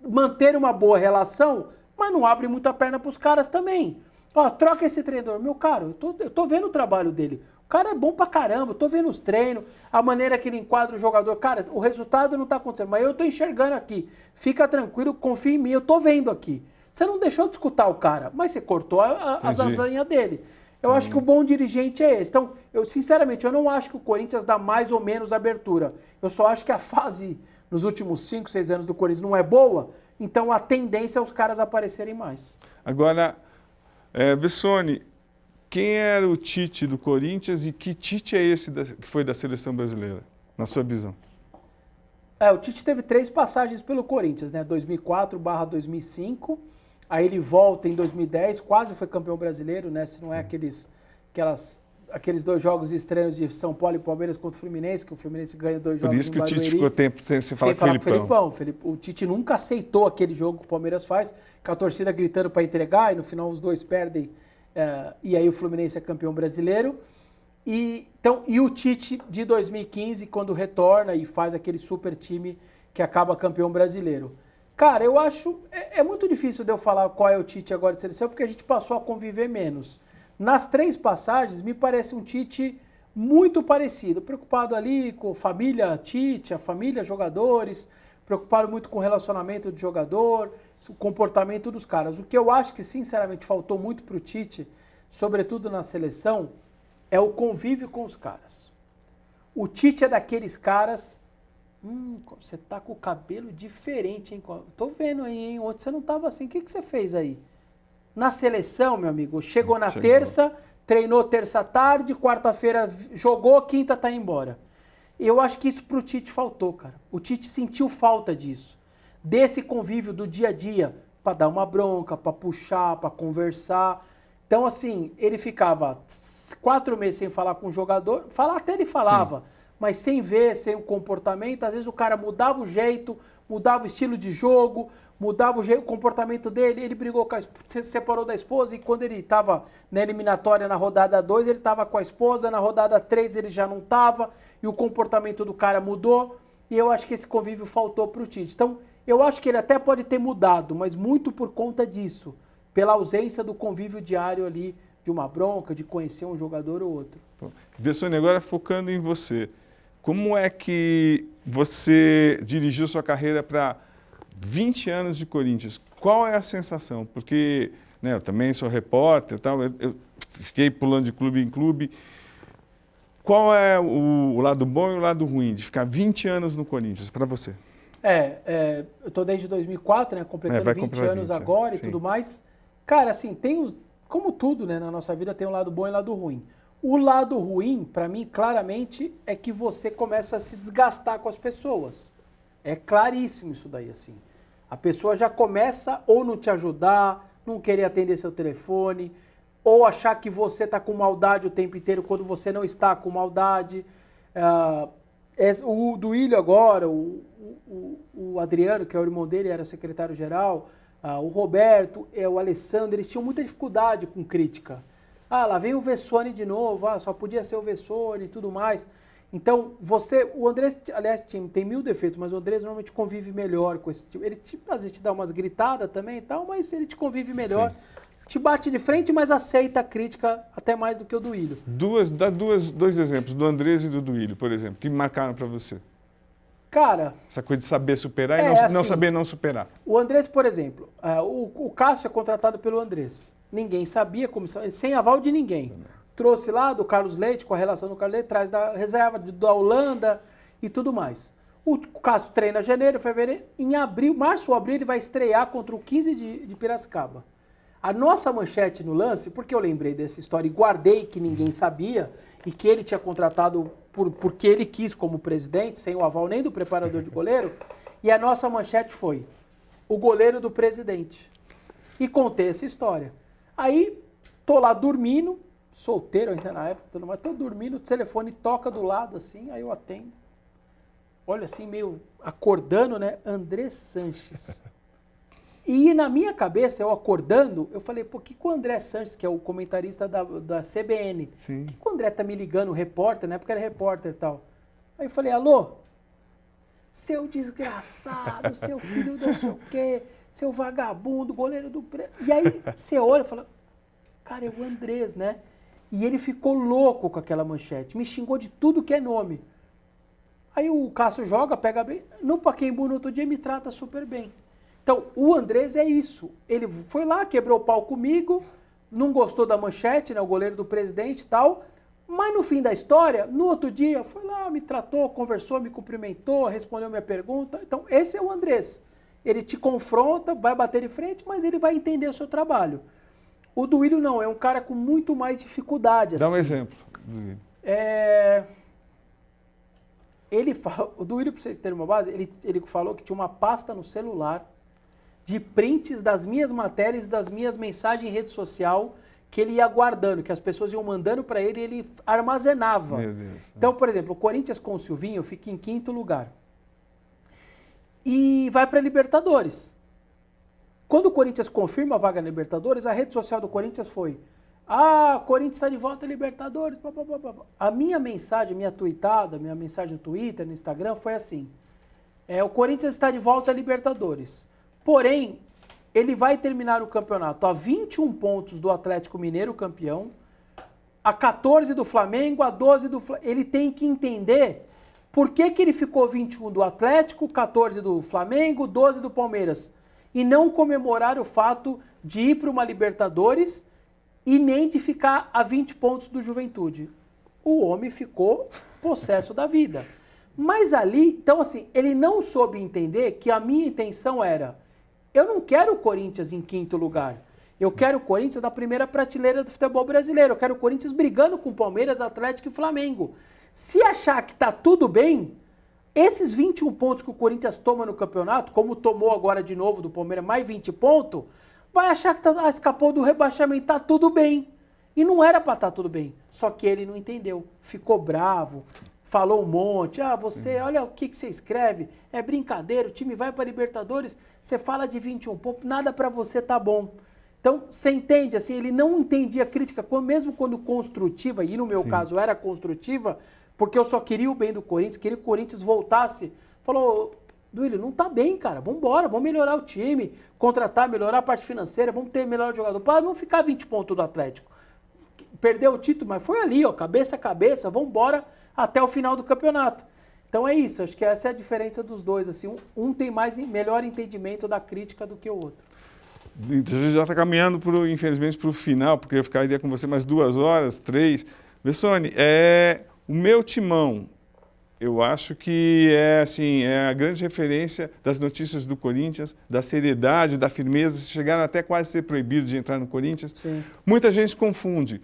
manter uma boa relação, mas não abre muito a perna para os caras também. Ó, troca esse treinador. Meu caro, eu tô vendo o trabalho dele. O cara é bom pra caramba, eu tô vendo os treinos, a maneira que ele enquadra o jogador. Cara, o resultado não tá acontecendo, mas eu tô enxergando aqui. Fica tranquilo, confia em mim, eu tô vendo aqui. Você não deixou de escutar o cara, mas você cortou as asanhas dele. Eu acho que o bom dirigente é esse. Então, sinceramente, eu não acho que o Corinthians dá mais ou menos abertura. Eu só acho que a fase nos últimos 5, 6 anos do Corinthians não é boa, então a tendência é os caras aparecerem mais. Agora, Bessone, quem era o Tite do Corinthians e que Tite é esse que foi da seleção brasileira, na sua visão? O Tite teve 3 passagens pelo Corinthians, né? 2004/2005, aí ele volta em 2010, quase foi campeão brasileiro, né? Se não é aqueles 2 jogos estranhos de São Paulo e Palmeiras contra o Fluminense, que o Fluminense ganha 2 jogos. Por isso que o Tite ficou tempo sem falar com o Felipão. O Tite nunca aceitou aquele jogo que o Palmeiras faz, com a torcida gritando para entregar, e no final os 2 perdem, e aí o Fluminense é campeão brasileiro. E o Tite de 2015, quando retorna e faz aquele super time que acaba campeão brasileiro. Cara, eu acho, é muito difícil de eu falar qual é o Tite agora de seleção, porque a gente passou a conviver menos. Nas 3 passagens, me parece um Tite muito parecido, preocupado ali com a família Tite, a família jogadores, preocupado muito com o relacionamento do jogador, o comportamento dos caras. O que eu acho que, sinceramente, faltou muito para o Tite, sobretudo na seleção, é o convívio com os caras. O Tite é daqueles caras, você tá com o cabelo diferente, hein? Tô vendo aí, hein? Ontem você não tava assim, o que você fez aí? Na seleção, meu amigo, chegou na terça, treinou terça à tarde, quarta-feira jogou, quinta tá embora. Eu acho que isso pro Tite faltou, cara. O Tite sentiu falta disso. Desse convívio do dia a dia, para dar uma bronca, para puxar, para conversar. Então, assim, ele ficava 4 meses sem falar com o jogador, falar até ele falava, sim, mas sem ver, sem o comportamento. Às vezes o cara mudava o jeito, mudava o estilo de jogo, mudava o comportamento dele. Ele brigou com a esposa, se separou da esposa, e quando ele estava na eliminatória na rodada 2, ele estava com a esposa, na rodada 3 ele já não estava, e o comportamento do cara mudou, e eu acho que esse convívio faltou para o Tite. Então, eu acho que ele até pode ter mudado, mas muito por conta disso, pela ausência do convívio diário ali, de uma bronca, de conhecer um jogador ou outro. Vessone, agora focando em você, como é que você dirigiu sua carreira para 20 anos de Corinthians? Qual é a sensação? Porque, né, eu também sou repórter, tal, eu fiquei pulando de clube em clube. Qual é o lado bom e o lado ruim de ficar 20 anos no Corinthians para você? Eu tô desde 2004, né, completando 20 anos agora e tudo mais. Cara, assim, como tudo, né, na nossa vida tem um lado bom e um lado ruim. O lado ruim, para mim, claramente, é que você começa a se desgastar com as pessoas. É claríssimo isso daí, assim. A pessoa já começa ou não te ajudar, não querer atender seu telefone, ou achar que você está com maldade o tempo inteiro quando você não está com maldade. O Duílio agora, o Adriano, que é o irmão dele, era secretário-geral, o Roberto, o Alessandro, eles tinham muita dificuldade com crítica. Lá vem o Vessone de novo, só podia ser o Vessone e tudo mais. Então, o Andrés, aliás, tem 1000 defeitos, mas o Andrés normalmente convive melhor com esse tipo. Ele às vezes te dá umas gritadas também e tal, mas ele te convive melhor. Sim. Te bate de frente, mas aceita a crítica até mais do que o Duílio. Dá dois exemplos, do Andrés e do Duílio, por exemplo, que marcaram para você. Cara... Essa coisa de saber superar e não saber não superar. O Andrés, por exemplo, o Cássio é contratado pelo Andrés. Ninguém sabia, sem aval de ninguém. Trouxe lá do Carlos Leite, com a relação do Carlos Leite, traz da reserva da Holanda e tudo mais. O Cássio treina janeiro, fevereiro, em abril, março ou abril, ele vai estrear contra o 15 de Piracicaba. A nossa manchete no lance, porque eu lembrei dessa história e guardei que ninguém sabia, e que ele tinha contratado porque ele quis como presidente, sem o aval nem do preparador de goleiro, e a nossa manchete foi o goleiro do presidente. E contei essa história. Aí, tô lá dormindo, solteiro ainda na época, mas tô dormindo, o telefone toca do lado assim, aí eu atendo. Olha assim, meio acordando, né? Andrés Sanches. E na minha cabeça, eu acordando, eu falei, pô, que o André Sanches, que é o comentarista da CBN, que o André tá me ligando, o repórter, na época era repórter e tal. Aí eu falei, alô? Seu desgraçado, seu filho do não sei o quê, seu vagabundo, goleiro do... E aí você olha e fala, cara, é o Andrés, né? E ele ficou louco com aquela manchete, me xingou de tudo que é nome. Aí o Cássio joga, pega bem, no Pacaembu no outro dia me trata super bem. Então, o Andrés é isso. Ele foi lá, quebrou o pau comigo, não gostou da manchete, né, o goleiro do presidente e tal, mas no fim da história, no outro dia, foi lá, me tratou, conversou, me cumprimentou, respondeu minha pergunta. Então, esse é o Andrés. Ele te confronta, vai bater de frente, mas ele vai entender o seu trabalho. O Duílio não, é um cara com muito mais dificuldade. Dá assim. um exemplo. O Duílio, para vocês terem uma base, ele falou que tinha uma pasta no celular de prints das minhas matérias, das minhas mensagens em rede social, que ele ia guardando, que as pessoas iam mandando para ele e ele armazenava. Meu Deus. Então, por exemplo, o Corinthians com o Silvinho fica em 5º lugar. E vai para a Libertadores. Quando o Corinthians confirma a vaga na Libertadores, a rede social do Corinthians foi: o Corinthians está de volta à Libertadores. A minha mensagem, minha tweetada, minha mensagem no Twitter, no Instagram foi assim: o Corinthians está de volta à Libertadores. Porém, ele vai terminar o campeonato a 21 pontos do Atlético Mineiro, campeão, a 14 do Flamengo, a 12 do Flamengo. Ele tem que entender por que ele ficou 21 do Atlético, 14 do Flamengo, 12 do Palmeiras. E não comemorar o fato de ir para uma Libertadores e nem de ficar a 20 pontos do Juventude. O homem ficou possesso da vida. Mas ali, então assim, ele não soube entender que a minha intenção era: eu não quero o Corinthians em 5º lugar. Eu quero o Corinthians na primeira prateleira do futebol brasileiro. Eu quero o Corinthians brigando com Palmeiras, Atlético e Flamengo. Se achar que está tudo bem, esses 21 pontos que o Corinthians toma no campeonato, como tomou agora de novo do Palmeiras, mais 20 pontos, vai achar que escapou do rebaixamento, está tudo bem. E não era para estar tudo bem. Só que ele não entendeu. Ficou bravo, falou um monte. Você, olha o que você escreve, é brincadeira, o time vai para Libertadores, você fala de 21 pontos, nada para você tá bom. Então, você entende, assim, ele não entendia a crítica, mesmo quando construtiva, e no meu caso era construtiva, porque eu só queria o bem do Corinthians, queria que o Corinthians voltasse. Falou, Duílio, não tá bem, cara, vamos embora, vamos melhorar o time, contratar, melhorar a parte financeira, vamos ter melhor jogador, para não ficar 20 pontos do Atlético. Perdeu o título, mas foi ali, ó, cabeça a cabeça, vamos embora até o final do campeonato. Então é isso, acho que essa é a diferença dos dois, assim, um tem melhor entendimento da crítica do que o outro. A gente já está caminhando, infelizmente, para o final, porque eu ficaria com você mais 2 horas, 3. Bessone, o meu timão, eu acho que é a grande referência das notícias do Corinthians, da seriedade, da firmeza. Chegaram até quase a ser proibido de entrar no Corinthians. Sim. Muita gente confunde.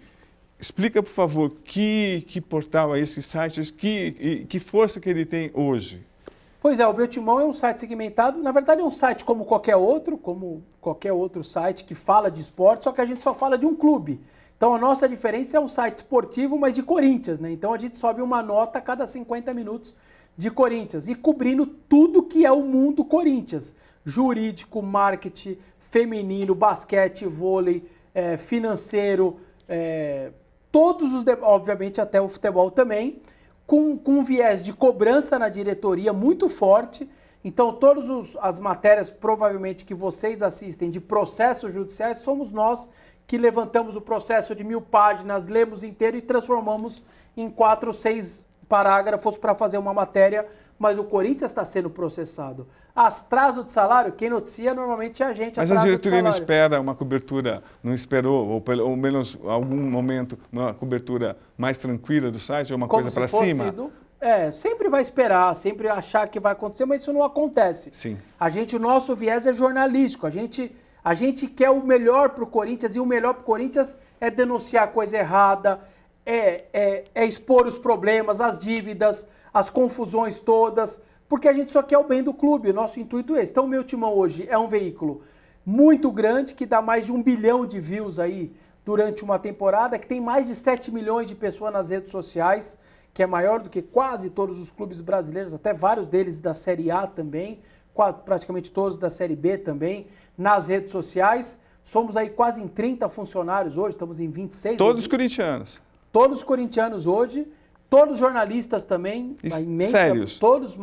Explica, por favor, que portal é esse site, que força que ele tem hoje? Pois é, o Meu Timão é um site segmentado, na verdade é um site como qualquer outro site que fala de esporte, só que a gente só fala de um clube. Então a nossa diferença é um site esportivo, mas de Corinthians, né? Então a gente sobe uma nota a cada 50 minutos de Corinthians e cobrindo tudo que é o mundo Corinthians. Jurídico, marketing, feminino, basquete, vôlei, financeiro, obviamente até o futebol também, com um viés de cobrança na diretoria muito forte. Então, todas as matérias, provavelmente, que vocês assistem de processos judiciais, somos nós que levantamos o processo de 1000 páginas, lemos inteiro e transformamos em 4 ou 6 parágrafos para fazer uma matéria, mas o Corinthians está sendo processado. Atraso de salário, quem noticia normalmente é a gente. Mas a diretoria não espera uma cobertura, não esperou, ou pelo menos algum momento, uma cobertura mais tranquila do site, ou uma coisa para cima? Sempre vai esperar, sempre achar que vai acontecer, mas isso não acontece. Sim. O nosso viés é jornalístico, a gente quer o melhor para o Corinthians, e o melhor para o Corinthians é denunciar a coisa errada, é expor os problemas, as dívidas, as confusões todas, porque a gente só quer o bem do clube, o nosso intuito é esse. Então o Meu Timão hoje é um veículo muito grande, que dá mais de 1 bilhão de views aí durante uma temporada, que tem mais de 7 milhões de pessoas nas redes sociais, que é maior do que quase todos os clubes brasileiros, até vários deles da Série A também, praticamente todos da Série B também, nas redes sociais. Somos aí quase em 30 funcionários hoje, estamos em 26. Todos corintianos. Todos corintianos hoje, todos jornalistas também, sérios. Todos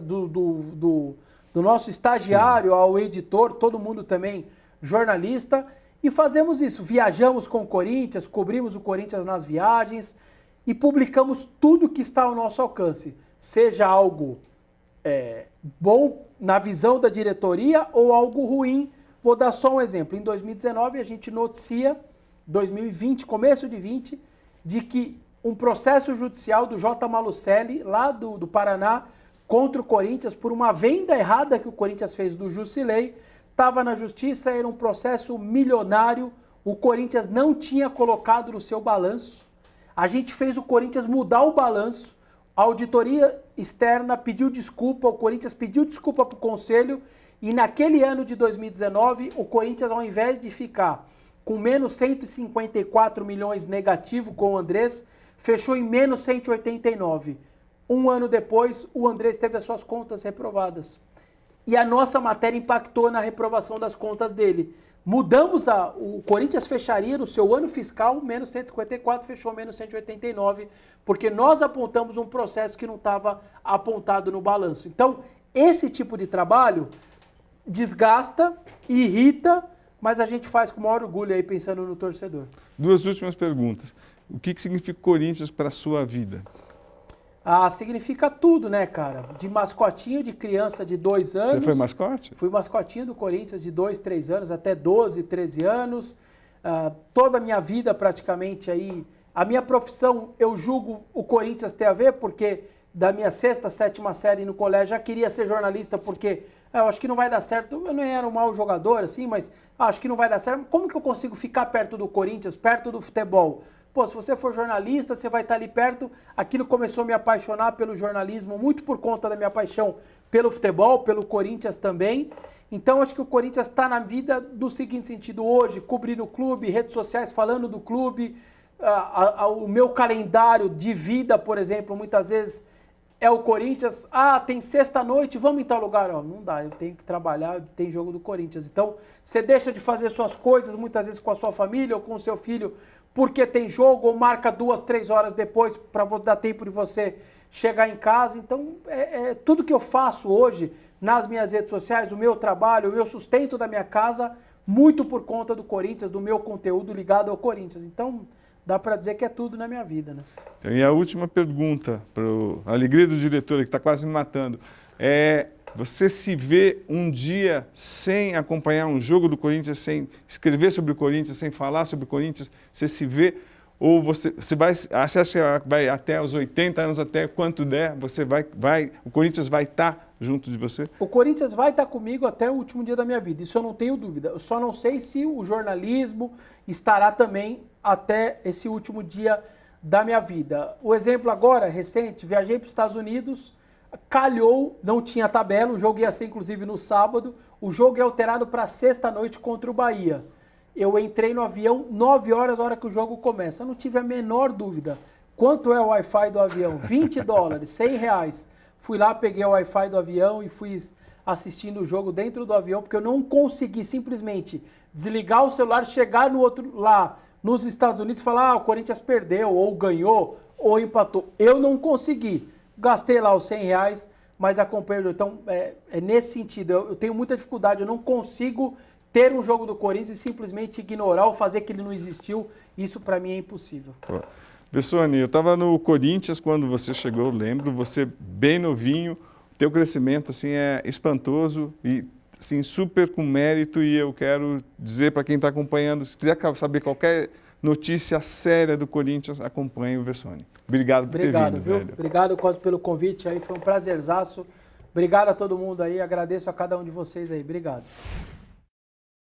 do nosso estagiário ao editor, todo mundo também jornalista, e fazemos isso, viajamos com o Corinthians, cobrimos o Corinthians nas viagens e publicamos tudo que está ao nosso alcance, seja algo bom na visão da diretoria ou algo ruim. Vou dar só um exemplo, em 2019 a gente noticia, 2020, começo de 20, de que um processo judicial do J. Malucelli, lá do Paraná, contra o Corinthians, por uma venda errada que o Corinthians fez do Jusilei, estava na justiça, era um processo milionário, o Corinthians não tinha colocado no seu balanço, a gente fez o Corinthians mudar o balanço, a auditoria externa pediu desculpa, o Corinthians pediu desculpa para o Conselho, e naquele ano de 2019, o Corinthians, ao invés de ficar com menos 154 milhões negativo com o Andrés, fechou em menos 189. Um ano depois, o Andrés teve as suas contas reprovadas. E a nossa matéria impactou na reprovação das contas dele. Mudamos o Corinthians fecharia no seu ano fiscal menos 154, fechou menos 189, porque nós apontamos um processo que não estava apontado no balanço. Então, esse tipo de trabalho desgasta, irrita, mas a gente faz com o maior orgulho aí, pensando no torcedor. 2 últimas perguntas. O que significa Corinthians para a sua vida? Significa tudo, né, cara? De mascotinho de criança de 2 anos. Você foi mascote? Fui mascotinho do Corinthians de 2, 3 anos, até 12, 13 anos. Toda a minha vida praticamente aí. A minha profissão, eu julgo o Corinthians ter a ver, porque da minha 6ª, 7ª série no colégio, já queria ser jornalista porque eu acho que não vai dar certo. Eu não era um mau jogador, assim, mas acho que não vai dar certo. Como que eu consigo ficar perto do Corinthians, perto do futebol? Pô, se você for jornalista, você vai estar ali perto. Aquilo começou a me apaixonar pelo jornalismo, muito por conta da minha paixão pelo futebol, pelo Corinthians também. Então, acho que o Corinthians está na vida do seguinte sentido hoje, cobrindo o clube, redes sociais falando do clube, o meu calendário de vida, por exemplo, muitas vezes é o Corinthians. Ah, tem sexta-noite, vamos em tal lugar. Ó, não dá, eu tenho que trabalhar, tem jogo do Corinthians. Então, você deixa de fazer suas coisas, muitas vezes com a sua família ou com o seu filho, porque tem jogo, ou marca 2, 3 horas depois para dar tempo de você chegar em casa. Então, tudo que eu faço hoje nas minhas redes sociais, o meu trabalho, o meu sustento da minha casa, muito por conta do Corinthians, do meu conteúdo ligado ao Corinthians. Então, dá para dizer que é tudo na minha vida, né? E a última pergunta, para a alegria do diretor, que está quase me matando, você se vê um dia sem acompanhar um jogo do Corinthians, sem escrever sobre o Corinthians, sem falar sobre o Corinthians? Você se vê? Ou você acha que vai até os 80 anos, até quanto der, o Corinthians vai estar junto de você? O Corinthians vai estar comigo até o último dia da minha vida, isso eu não tenho dúvida. Eu só não sei se o jornalismo estará também até esse último dia da minha vida. O exemplo agora, recente, viajei para os Estados Unidos, calhou, não tinha tabela, o jogo ia ser inclusive no sábado, o jogo é alterado para sexta-noite contra o Bahia. Eu entrei no avião 9 horas, a hora que o jogo começa. Eu não tive a menor dúvida. Quanto é o Wi-Fi do avião? $20, R$100. Fui lá, peguei o Wi-Fi do avião e fui assistindo o jogo dentro do avião, porque eu não consegui simplesmente desligar o celular, chegar no outro lá nos Estados Unidos e falar, o Corinthians perdeu, ou ganhou, ou empatou. Eu não consegui. Gastei lá os R$100, mas acompanhei. Então, é nesse sentido. Eu tenho muita dificuldade, eu não consigo ter um jogo do Corinthians e simplesmente ignorar ou fazer que ele não existiu. Isso para mim é impossível. Bessone, eu estava no Corinthians quando você chegou, eu lembro, você bem novinho, teu crescimento assim é espantoso e assim, super com mérito, e eu quero dizer para quem está acompanhando, se quiser saber qualquer notícia séria do Corinthians, acompanhe o Bessone. Obrigado por ter vindo, viu? velho. Obrigado, Cosmo, pelo convite aí, foi um prazerzaço. Obrigado a todo mundo aí, agradeço a cada um de vocês aí. Obrigado.